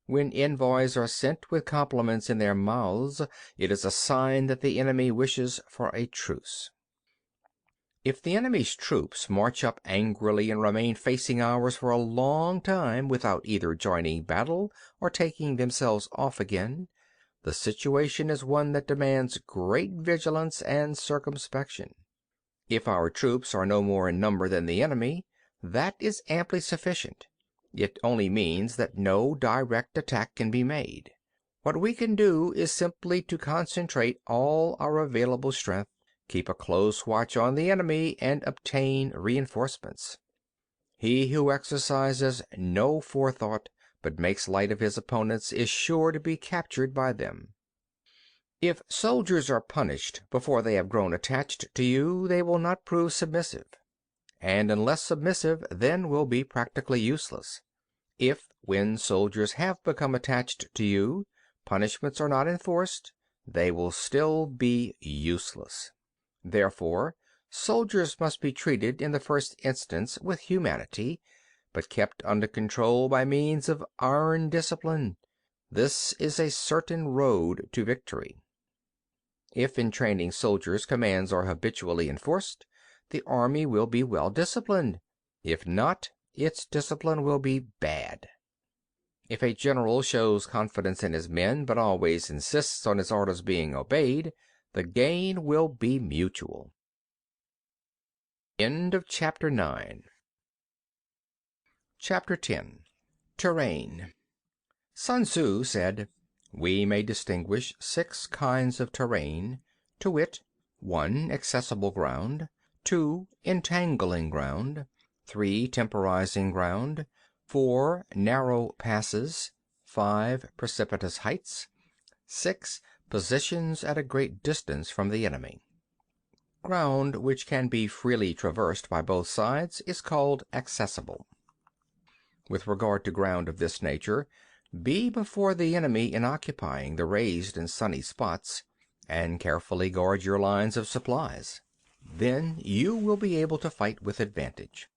When envoys are sent with compliments in their mouths, it is a sign that the enemy wishes for a truce. If the enemy's troops march up angrily and remain facing ours for a long time without either joining battle or taking themselves off again, the situation is one that demands great vigilance and circumspection. If our troops are no more in number than the enemy, that is amply sufficient. It only means that no direct attack can be made. What we can do is simply to concentrate all our available strength, keep a close watch on the enemy, and obtain reinforcements. He who exercises no forethought, but makes light of his opponents, is sure to be captured by them. If soldiers are punished before they have grown attached to you, they will not prove submissive, and unless submissive, then will be practically useless. If, when soldiers have become attached to you, punishments are not enforced, they will still be useless. Therefore, soldiers must be treated in the first instance with humanity, but kept under control by means of iron discipline. This is a certain road to victory. If in training soldiers commands are habitually enforced, the army will be well disciplined. If not, its discipline will be bad. If a general shows confidence in his men, but always insists on his orders being obeyed, the gain will be mutual. End of Chapter 9. Chapter 10. Terrain. Sun Tzu said, "We may distinguish 6 kinds of terrain, to wit, 1. Accessible ground, 2. Entangling ground, 3. Temporizing ground, 4. Narrow passes, 5. Precipitous heights, 6. Positions at a great distance from the enemy." Ground which can be freely traversed by both sides is called accessible. With regard to ground of this nature, be before the enemy in occupying the raised and sunny spots, and carefully guard your lines of supplies. Then you will be able to fight with advantage.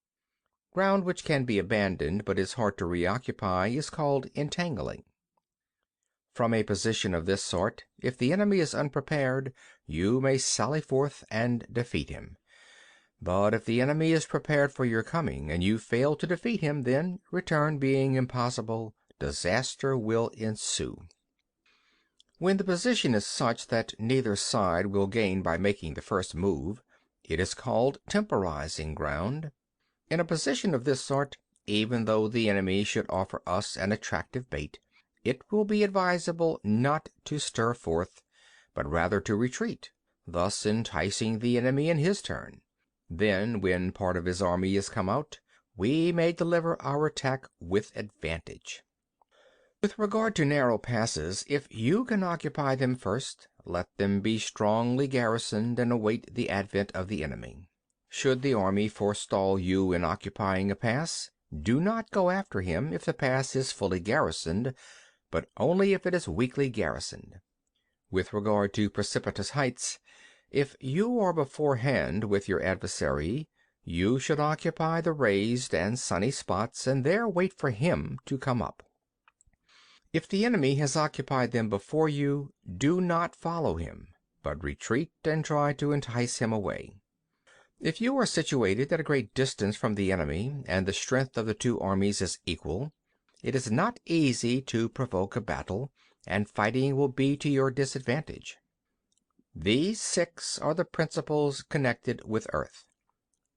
Ground which can be abandoned but is hard to reoccupy is called entangling. From a position of this sort, if the enemy is unprepared, you may sally forth and defeat him. But if the enemy is prepared for your coming, and you fail to defeat him, then, return being impossible, disaster will ensue. When the position is such that neither side will gain by making the first move, it is called temporizing ground. In a position of this sort, even though the enemy should offer us an attractive bait, it will be advisable not to stir forth, but rather to retreat, thus enticing the enemy in his turn. Then, when part of his army is come out, we may deliver our attack with advantage. With regard to narrow passes, if you can occupy them first, let them be strongly garrisoned and await the advent of the enemy. Should the army forestall you in occupying a pass, do not go after him if the pass is fully garrisoned, but only if it is weakly garrisoned. With regard to precipitous heights, if you are beforehand with your adversary, you should occupy the raised and sunny spots, and there wait for him to come up. If the enemy has occupied them before you, do not follow him, but retreat and try to entice him away. If you are situated at a great distance from the enemy, and the strength of the two armies is equal, it is not easy to provoke a battle, and fighting will be to your disadvantage. These 6 are the principles connected with earth.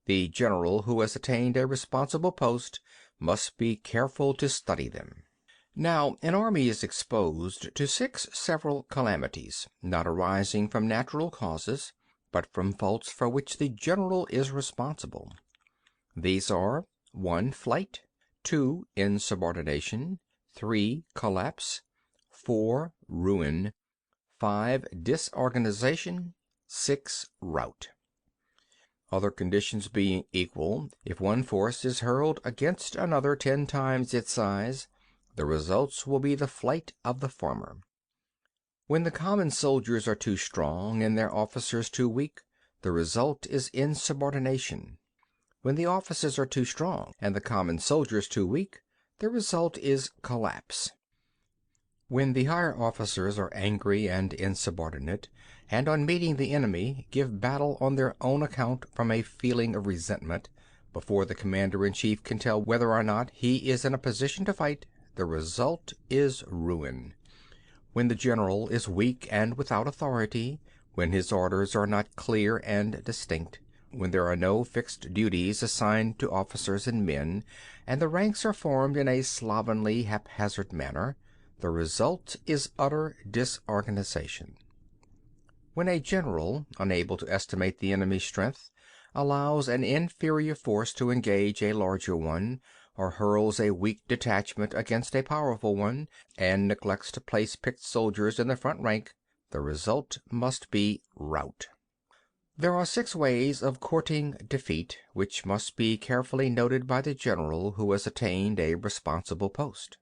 The general who has attained a responsible post must be careful to study them. Now, an army is exposed to 6 several calamities, not arising from natural causes, but from faults for which the general is responsible. These are: 1. Flight; 2. Insubordination; 3. Collapse; 4. Ruin; 5. Disorganization; 6. Rout. Other conditions being equal, if one force is hurled against another 10 times its size, the results will be the flight of the former. When the common soldiers are too strong and their officers too weak, the result is insubordination. When the officers are too strong and the common soldiers too weak, the result is collapse. When the higher officers are angry and insubordinate, and on meeting the enemy give battle on their own account from a feeling of resentment, before the commander-in-chief can tell whether or not he is in a position to fight, the result is ruin. When the general is weak and without authority, when his orders are not clear and distinct, when there are no fixed duties assigned to officers and men, and the ranks are formed in a slovenly, haphazard manner, the result is utter disorganization. When a general, unable to estimate the enemy's strength, allows an inferior force to engage a larger one, or hurls a weak detachment against a powerful one, and neglects to place picked soldiers in the front rank, the result must be rout. There are 6 ways of courting defeat, which must be carefully noted by the general who has attained a responsible post.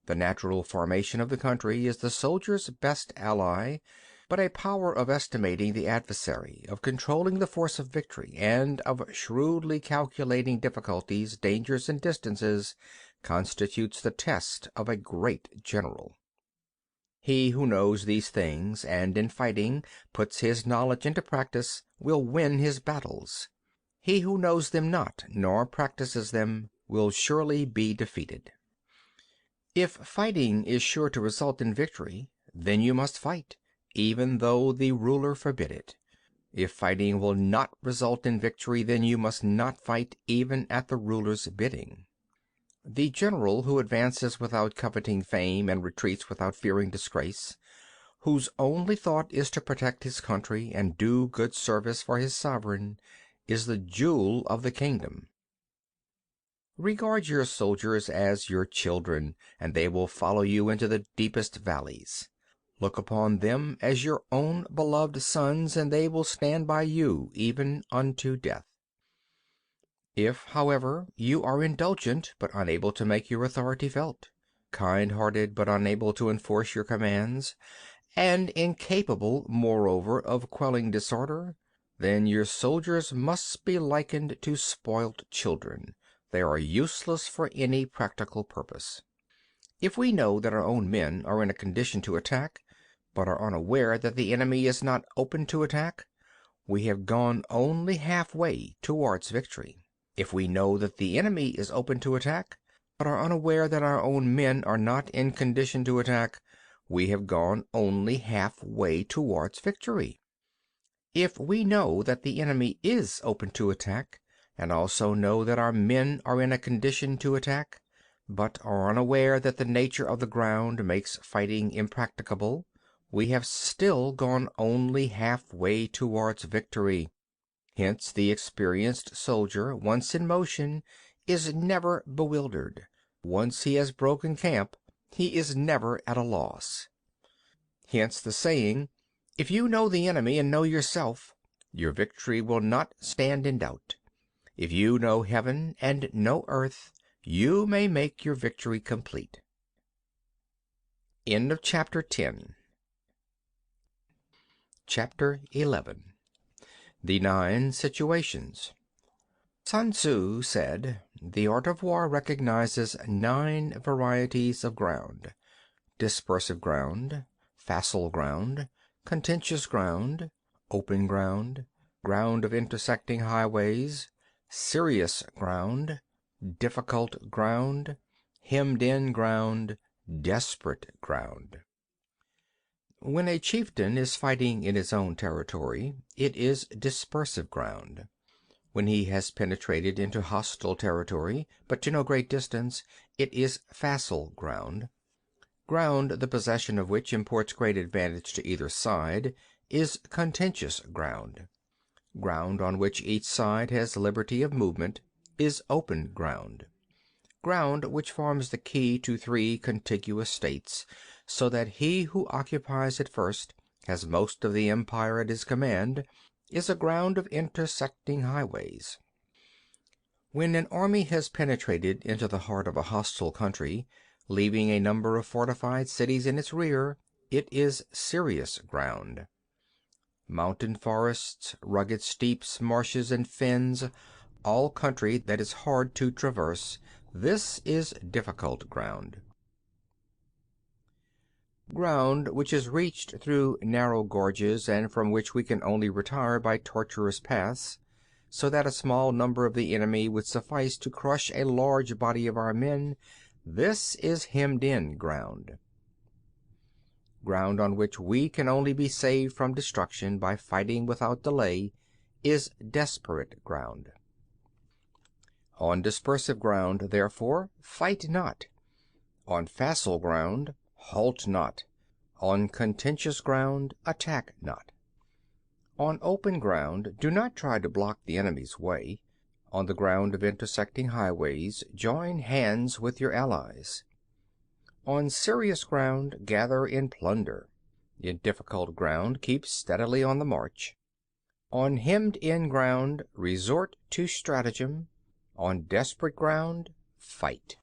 The natural formation of the country is the soldier's best ally, but a power of estimating the adversary, of controlling the force of victory, and of shrewdly calculating difficulties, dangers, and distances, constitutes the test of a great general. He who knows these things, and in fighting puts his knowledge into practice, will win his battles. He who knows them not, nor practices them, will surely be defeated. If fighting is sure to result in victory, then you must fight, even though the ruler forbid it. If fighting will not result in victory, then you must not fight, even at the ruler's bidding. The general who advances without coveting fame and retreats without fearing disgrace, whose only thought is to protect his country and do good service for his sovereign, is the jewel of the kingdom. Regard your soldiers as your children, and they will follow you into the deepest valleys. Look upon them as your own beloved sons, and they will stand by you even unto death. If, however, you are indulgent but unable to make your authority felt, kind-hearted but unable to enforce your commands, and incapable, moreover, of quelling disorder, then your soldiers must be likened to spoilt children. They are useless for any practical purpose. If we know that our own men are in a condition to attack, but are unaware that the enemy is not open to attack, we have gone only halfway towards victory. If we know that the enemy is open to attack, but are unaware that our own men are not in condition to attack, we have gone only halfway towards victory. If we know that the enemy is open to attack, and also know that our men are in a condition to attack, but are unaware that the nature of the ground makes fighting impracticable, we have still gone only halfway towards victory. Hence the experienced soldier, once in motion, is never bewildered. Once he has broken camp, he is never at a loss. Hence the saying, if you know the enemy and know yourself, your victory will not stand in doubt. If you know heaven and know earth, you may make your victory complete. End of chapter 10. Chapter 11. The 9 Situations. Sun Tzu said, the art of war recognizes 9 varieties of ground: dispersive ground, facile ground, contentious ground, open ground, ground of intersecting highways, serious ground, difficult ground, hemmed-in ground, desperate ground. When a chieftain is fighting in his own territory, it is dispersive ground. When he has penetrated into hostile territory, but to no great distance, it is facile ground. Ground the possession of which imports great advantage to either side is contentious ground. Ground on which each side has liberty of movement is open ground. Ground which forms the key to three contiguous states, so that he who occupies it first has most of the empire at his command, is a ground of intersecting highways. When an army has penetrated into the heart of a hostile country, leaving a number of fortified cities in its rear, it is serious ground. Mountain forests, rugged steeps, marshes, and fens, all country that is hard to traverse, this is difficult ground. Ground which is reached through narrow gorges and from which we can only retire by tortuous paths, so that a small number of the enemy would suffice to crush a large body of our men, this is hemmed-in ground. Ground on which we can only be saved from destruction by fighting without delay is desperate ground. On dispersive ground, therefore, fight not. On facile ground, halt not. On contentious ground, attack not. On open ground, do not try to block the enemy's way. On the ground of intersecting highways, join hands with your allies. On serious ground, gather in plunder. In difficult ground, keep steadily on the march. On hemmed-in ground, resort to stratagem. On desperate ground, fight.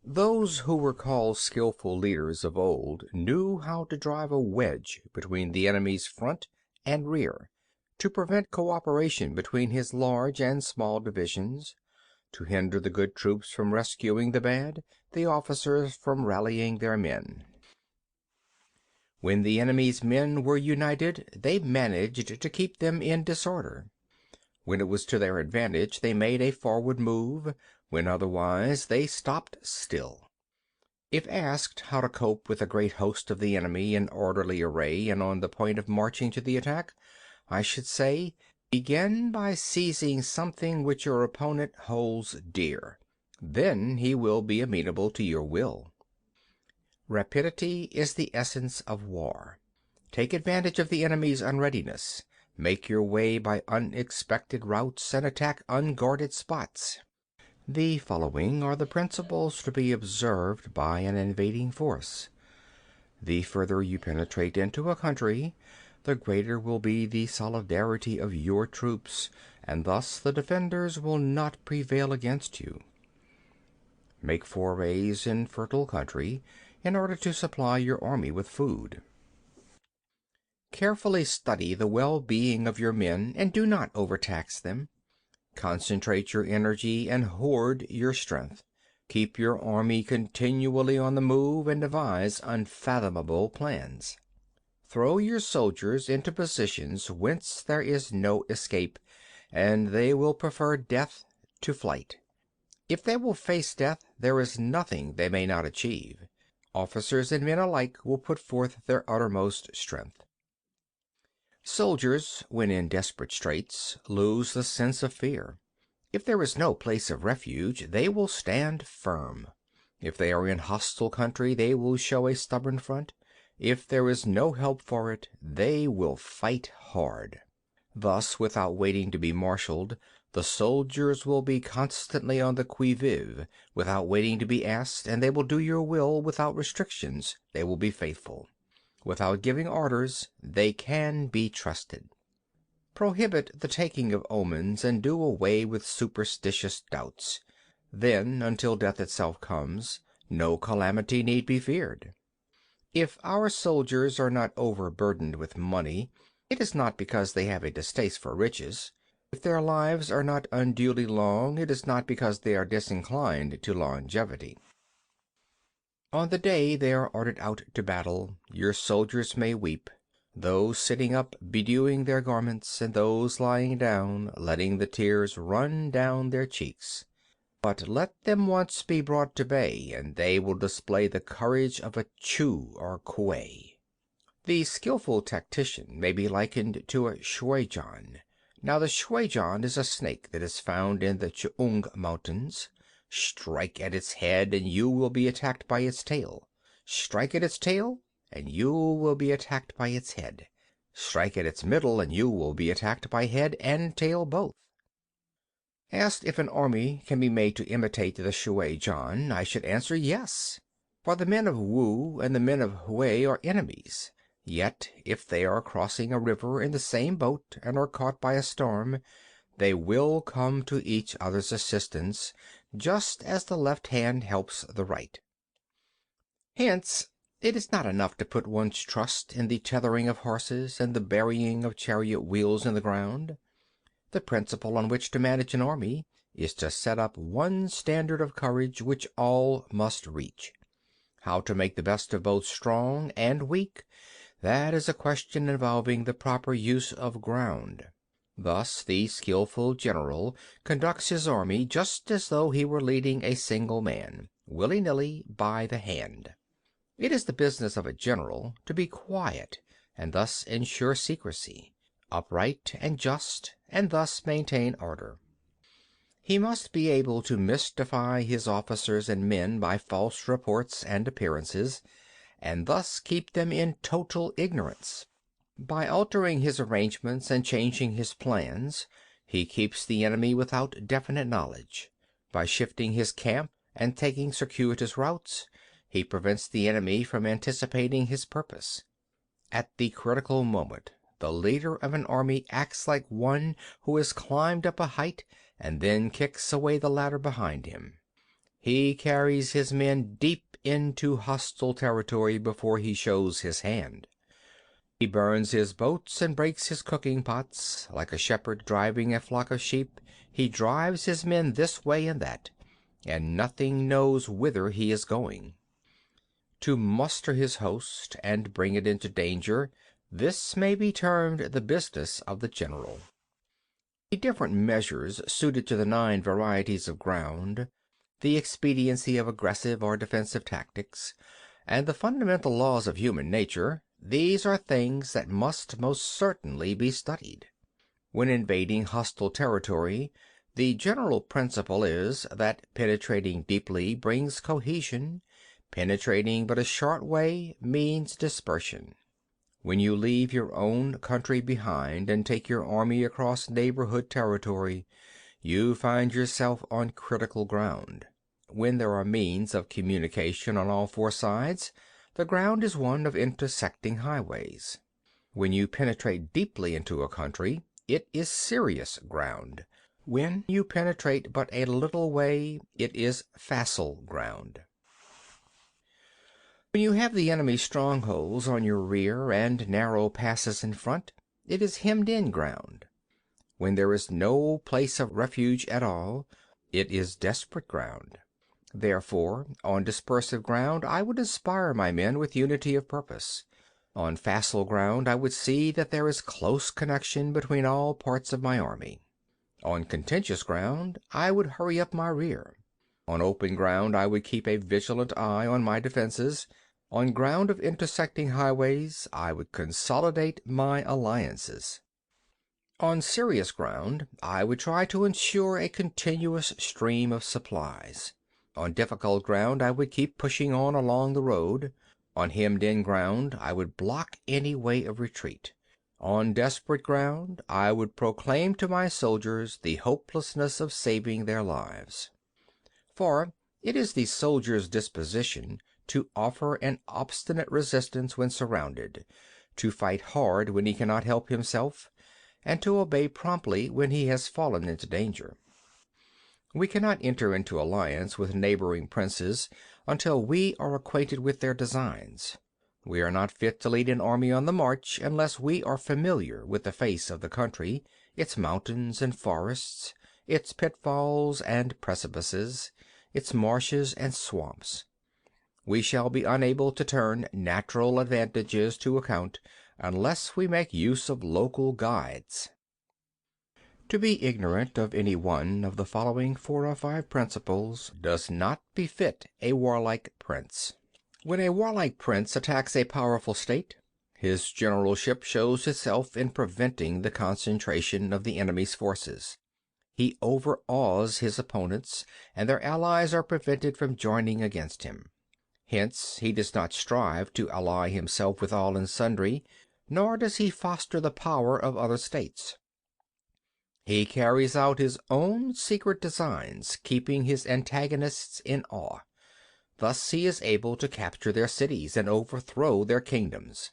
Those who were called skillful leaders of old knew how to drive a wedge between the enemy's front and rear, to prevent cooperation between his large and small divisions, to hinder the good troops from rescuing the bad, the officers from rallying their men. When the enemy's men were united, they managed to keep them in disorder. When it was to their advantage, they made a forward move; when otherwise, they stopped still. If asked how to cope with a great host of the enemy in orderly array and on the point of marching to the attack, I should say, begin by seizing something which your opponent holds dear. Then he will be amenable to your will. Rapidity is the essence of war. Take advantage of the enemy's unreadiness. Make your way by unexpected routes and attack unguarded spots. The following are the principles to be observed by an invading force. The further you penetrate into a country, the greater will be the solidarity of your troops, and thus the defenders will not prevail against you. Make forays in fertile country in order to supply your army with food. Carefully study the well-being of your men and do not overtax them. Concentrate your energy and hoard your strength. Keep your army continually on the move and devise unfathomable plans. Throw your soldiers into positions whence there is no escape, and they will prefer death to flight. If they will face death, there is nothing they may not achieve. Officers and men alike will put forth their uttermost strength. Soldiers, when in desperate straits, lose the sense of fear. If there is no place of refuge, they will stand firm. If they are in hostile country, they will show a stubborn front. If there is no help for it, they will fight hard. Thus, without waiting to be marshaled, the soldiers will be constantly on the qui vive, without waiting to be asked, and they will do your will without restrictions. They will be faithful. Without giving orders, they can be trusted. Prohibit the taking of omens and do away with superstitious doubts. Then, until death itself comes, no calamity need be feared. If our soldiers are not overburdened with money, it is not because they have a distaste for riches. If their lives are not unduly long, it is not because they are disinclined to longevity. On the day they are ordered out to battle, your soldiers may weep, those sitting up bedewing their garments, and those lying down letting the tears run down their cheeks. But let them once be brought to bay, and they will display the courage of a Chu or Kuei. The skillful tactician may be likened to a shuijan. Now the shuijan is a snake that is found in the Ch'ung Mountains. Strike at its head, and you will be attacked by its tail. Strike at its tail, and you will be attacked by its head. Strike at its middle, and you will be attacked by head and tail both. Asked if an army can be made to imitate the shuijan, I should answer yes. For the men of Wu and the men of Hui are enemies. Yet, if they are crossing a river in the same boat and are caught by a storm, they will come to each other's assistance, just as the left hand helps the right. Hence, it is not enough to put one's trust in the tethering of horses and the burying of chariot wheels in the ground. The principle on which to manage an army is to set up one standard of courage which all must reach. How to make the best of both strong and weak, that is a question involving the proper use of ground. Thus the skillful general conducts his army just as though he were leading a single man, willy-nilly, by the hand. It is the business of a general to be quiet and thus ensure secrecy, upright and just, and thus maintain order. He must be able to mystify his officers and men by false reports and appearances, and thus keep them in total ignorance. By altering his arrangements and changing his plans, he keeps the enemy without definite knowledge. By shifting his camp and taking circuitous routes, he prevents the enemy from anticipating his purpose. At the critical moment, the leader of an army acts like one who has climbed up a height and then kicks away the ladder behind him. He carries his men deep into hostile territory before he shows his hand. He burns his boats and breaks his cooking pots. Like a shepherd driving a flock of sheep, he drives his men this way and that, and nothing knows whither he is going. To muster his host and bring it into danger, this may be termed the business of the general. The different measures suited to the 9 varieties of ground, the expediency of aggressive or defensive tactics, and the fundamental laws of human nature, these are things that must most certainly be studied. When invading hostile territory, the general principle is that penetrating deeply brings cohesion. Penetrating but a short way means dispersion. When you leave your own country behind and take your army across neighborhood territory, you find yourself on critical ground. When there are means of communication on all 4 sides, the ground is one of intersecting highways. When you penetrate deeply into a country, it is serious ground. When you penetrate but a little way, it is facile ground. When you have the enemy's strongholds on your rear and narrow passes in front, it is hemmed-in ground. When there is no place of refuge at all, it is desperate ground. Therefore, on dispersive ground I would inspire my men with unity of purpose. On facile ground I would see that there is close connection between all parts of my army. On contentious ground I would hurry up my rear. On open ground I would keep a vigilant eye on my defenses. On ground of intersecting highways I would consolidate my alliances. On serious ground I would try to ensure a continuous stream of supplies. On difficult ground I would keep pushing on along the road. On hemmed-in ground I would block any way of retreat. On desperate ground I would proclaim to my soldiers the hopelessness of saving their lives. For it is the soldier's disposition to offer an obstinate resistance when surrounded, to fight hard when he cannot help himself, and to obey promptly when he has fallen into danger. We cannot enter into alliance with neighboring princes until we are acquainted with their designs. We are not fit to lead an army on the march unless we are familiar with the face of the country, its mountains and forests, its pitfalls and precipices, its marshes and swamps. We shall be unable to turn natural advantages to account unless we make use of local guides. To be ignorant of any one of the following 4 or 5 principles does not befit a warlike prince. When a warlike prince attacks a powerful state, his generalship shows itself in preventing the concentration of the enemy's forces. He overawes his opponents, and their allies are prevented from joining against him. Hence he does not strive to ally himself with all and sundry, nor does he foster the power of other states. He carries out his own secret designs, keeping his antagonists in awe. Thus he is able to capture their cities and overthrow their kingdoms.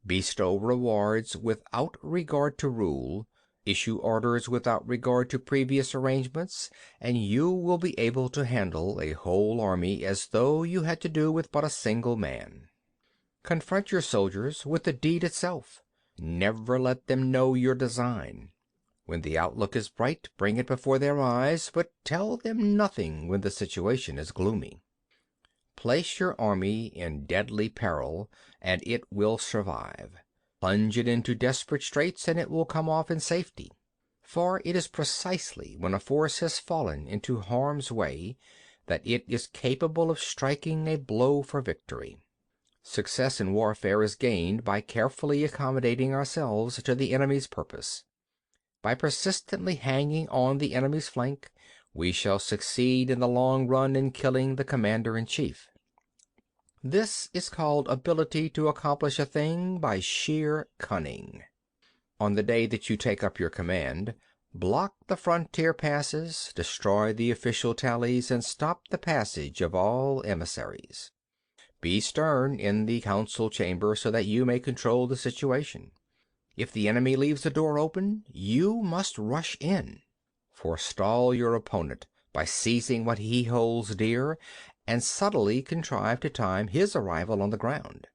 Bestow rewards without regard to rule, issue orders without regard to previous arrangements, and you will be able to handle a whole army as though you had to do with but a single man. Confront your soldiers with the deed itself. Never let them know your design. When the outlook is bright, bring it before their eyes, but tell them nothing when the situation is gloomy. Place your army in deadly peril, and it will survive. Plunge it into desperate straits, and it will come off in safety. For it is precisely when a force has fallen into harm's way that it is capable of striking a blow for victory. Success in warfare is gained by carefully accommodating ourselves to the enemy's purpose. By persistently hanging on the enemy's flank, we shall succeed in the long run in killing the commander-in-chief. This is called ability to accomplish a thing by sheer cunning. On the day that you take up your command, block the frontier passes, destroy the official tallies, and stop the passage of all emissaries. Be stern in the council chamber so that you may control the situation. If the enemy leaves a door open, you must rush in. Forestall your opponent by seizing what he holds dear, and subtly contrive to time his arrival on the ground.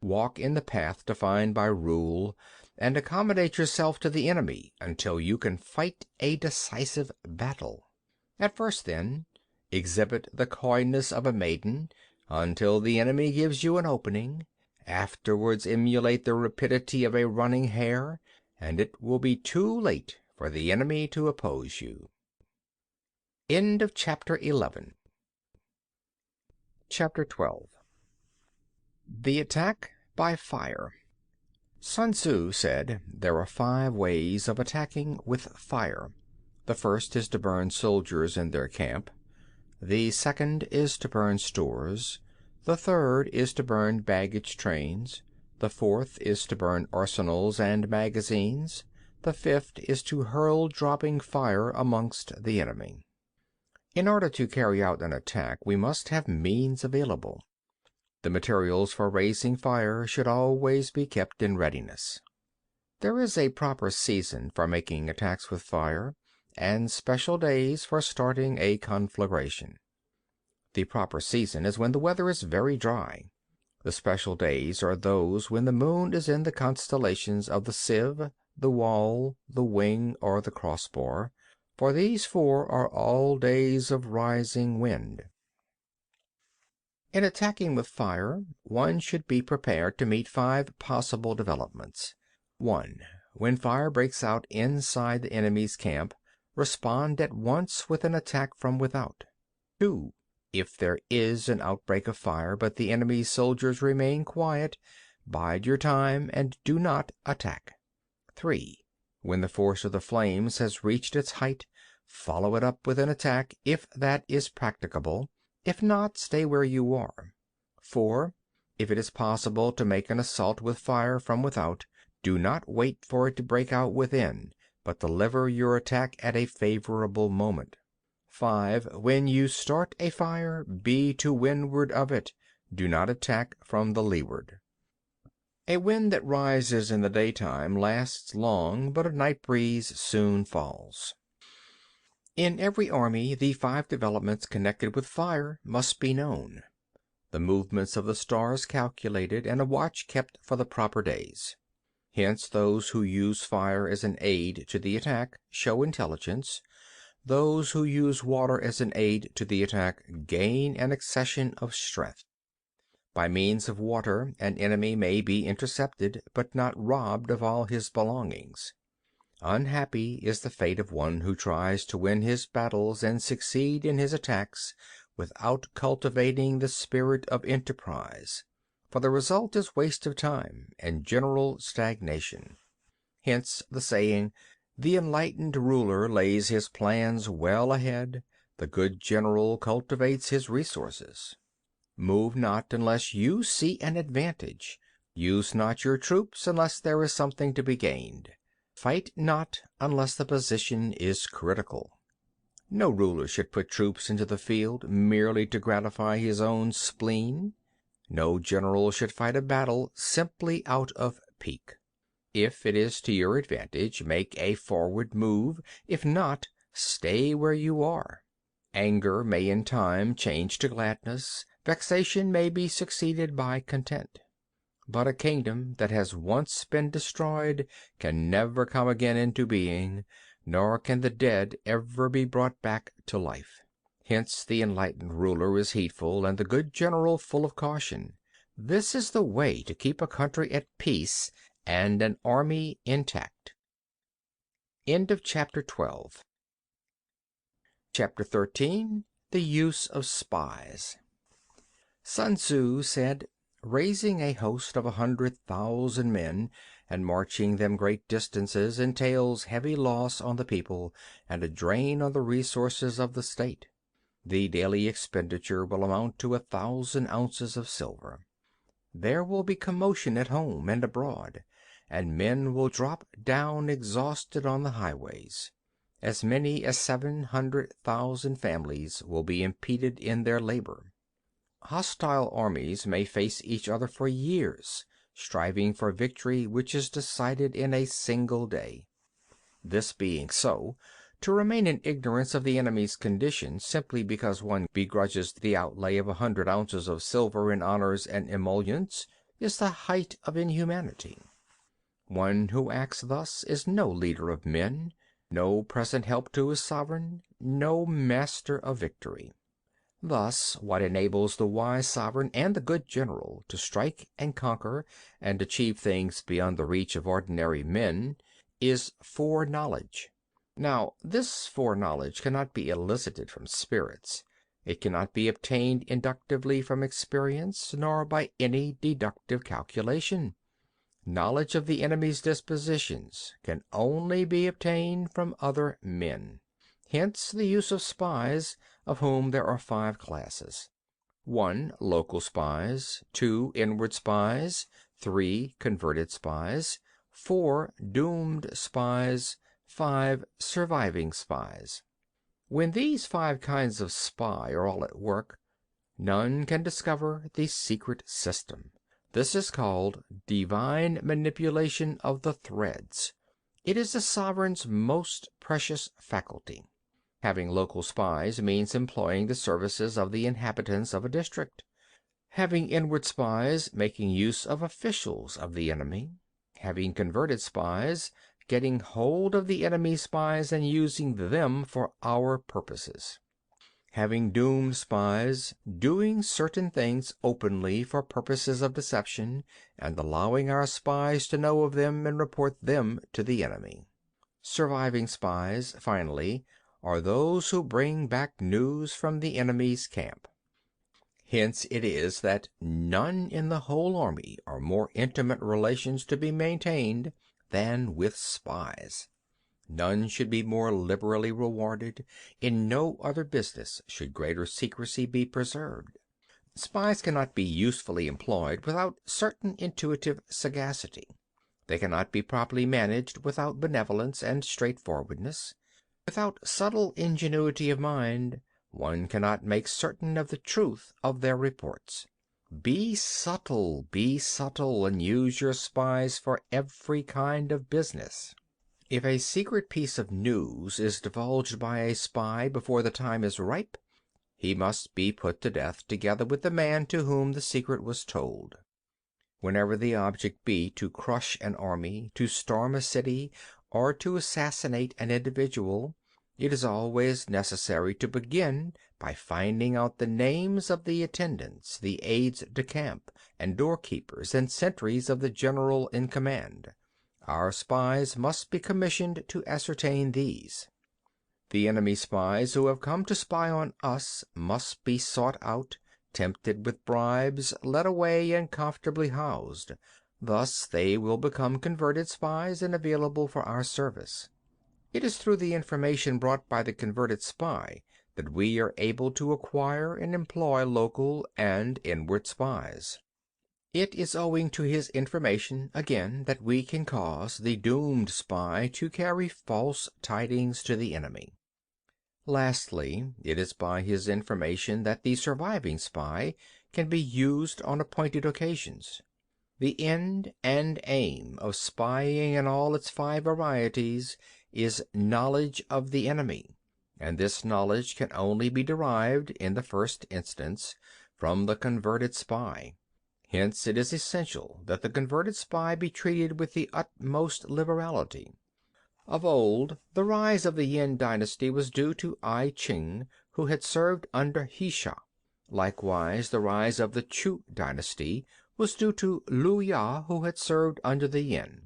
Walk in the path defined by rule, and accommodate yourself to the enemy until you can fight a decisive battle. At first, then, exhibit the coyness of a maiden until the enemy gives you an opening. Afterwards emulate the rapidity of a running hare, and it will be too late for the enemy to oppose you. End of chapter 11. Chapter 12. The attack by fire. Sun Tzu said there are 5 ways of attacking with fire. The first is to burn soldiers in their camp. The second is to burn stores. The third is to burn baggage trains. The fourth is to burn arsenals and magazines. The fifth is to hurl dropping fire amongst the enemy. In order to carry out an attack, we must have means available. The materials for raising fire should always be kept in readiness. There is a proper season for making attacks with fire, and special days for starting a conflagration. The proper season is when the weather is very dry. The special days are those when the moon is in the constellations of the sieve, the wall, the wing, or the crossbar, for these 4 are all days of rising wind. In attacking with fire, one should be prepared to meet 5 possible developments. 1. When fire breaks out inside the enemy's camp, respond at once with an attack from without. 2. If there is an outbreak of fire, but the enemy's soldiers remain quiet, bide your time and do not attack. 3. When the force of the flames has reached its height, follow it up with an attack if that is practicable. If not, stay where you are. 4. If it is possible to make an assault with fire from without, do not wait for it to break out within, but deliver your attack at a favorable moment. 5. When you start a fire, be to windward of it. Do not attack from the leeward. A wind that rises in the daytime lasts long, but a night breeze soon falls. In every army, the 5 developments connected with fire must be known. The movements of the stars calculated, and a watch kept for the proper days. Hence those who use fire as an aid to the attack show intelligence. Those who use water as an aid to the attack gain an accession of strength. By means of water an enemy may be intercepted, but not robbed of all his belongings. Unhappy is the fate of one who tries to win his battles and succeed in his attacks without cultivating the spirit of enterprise, for the result is waste of time and general stagnation. Hence the saying, "The enlightened ruler lays his plans well ahead, the good general cultivates his resources." Move not unless you see an advantage. Use not your troops unless there is something to be gained. Fight not unless the position is critical. No ruler should put troops into the field merely to gratify his own spleen. No general should fight a battle simply out of pique. If it is to your advantage, make a forward move. If not, stay where you are. Anger may in time change to gladness. Vexation may be succeeded by content. But a kingdom that has once been destroyed can never come again into being, nor can the dead ever be brought back to life. Hence the enlightened ruler is heedful, and the good general full of caution. This is the way to keep a country at peace and an army intact. End of chapter 12. Chapter 13. The Use of Spies. Sun Tzu said, "Raising a host of 100,000 men and marching them great distances entails heavy loss on the people and a drain on the resources of the state. The daily expenditure will amount to 1,000 ounces of silver. There will be commotion at home and abroad, and men will drop down exhausted on the highways. As many as 700,000 families will be impeded in their labor. Hostile armies may face each other for years, striving for victory which is decided in a single day. This being so, to remain in ignorance of the enemy's condition simply because one begrudges the outlay of 100 ounces of silver in honors and emoluments is the height of inhumanity. One who acts thus is no leader of men, no present help to his sovereign, no master of victory. Thus, what enables the wise sovereign and the good general to strike and conquer and achieve things beyond the reach of ordinary men is foreknowledge. Now, this foreknowledge cannot be elicited from spirits. It cannot be obtained inductively from experience, nor by any deductive calculation. Knowledge of the enemy's dispositions can only be obtained from other men. Hence the use of spies, of whom there are 5 classes. 1. Local spies. 2. Inward spies. 3. Converted spies. 4. Doomed spies. 5. Surviving spies. When these 5 kinds of spy are all at work, none can discover the secret system. This is called divine manipulation of the threads. It is the sovereign's most precious faculty. Having local spies means employing the services of the inhabitants of a district. Having inward spies, making use of officials of the enemy. Having converted spies, getting hold of the enemy's spies and using them for our purposes. Having doomed spies, doing certain things openly for purposes of deception, and allowing our spies to know of them and report them to the enemy. Surviving spies, finally, are those who bring back news from the enemy's camp. Hence it is that none in the whole army are more intimate relations to be maintained than with spies. None should be more liberally rewarded. In no other business should greater secrecy be preserved. Spies cannot be usefully employed without certain intuitive sagacity. They cannot be properly managed without benevolence and straightforwardness. Without subtle ingenuity of mind, one cannot make certain of the truth of their reports. Be subtle, and use your spies for every kind of business. If a secret piece of news is divulged by a spy before the time is ripe, he must be put to death together with the man to whom the secret was told. Whenever the object be to crush an army, to storm a city, or to assassinate an individual, it is always necessary to begin by finding out the names of the attendants, the aides de camp, and doorkeepers and sentries of the general in command. Our spies must be commissioned to ascertain these. The enemy spies who have come to spy on us must be sought out, tempted with bribes, led away, and comfortably housed. Thus they will become converted spies and available for our service. It is through the information brought by the converted spy that we are able to acquire and employ local and inward spies. It is owing to his information, again, that we can cause the doomed spy to carry false tidings to the enemy. Lastly, it is by his information that the surviving spy can be used on appointed occasions. The end and aim of spying in all its 5 varieties is knowledge of the enemy, and this knowledge can only be derived, in the first instance, from the converted spy. Hence it is essential that the converted spy be treated with the utmost liberality. Of old, the rise of the Yin dynasty was due to I Ching, who had served under Hsia. Likewise, the rise of the Chu dynasty was due to Lu Ya, who had served under the Yin.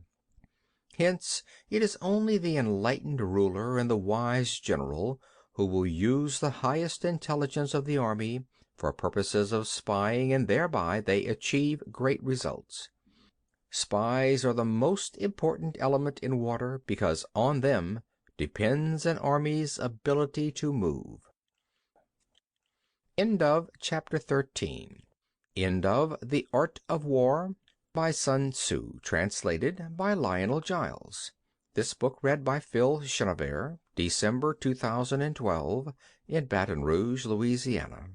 Hence, it is only the enlightened ruler and the wise general who will use the highest intelligence of the army for purposes of spying, and thereby they achieve great results. Spies are the most important element in war, because on them depends an army's ability to move. End of Chapter 13. End of The Art of War, by Sun Tzu, translated by Lionel Giles. This book read by Phil Chenevert, December 2012, in Baton Rouge, Louisiana.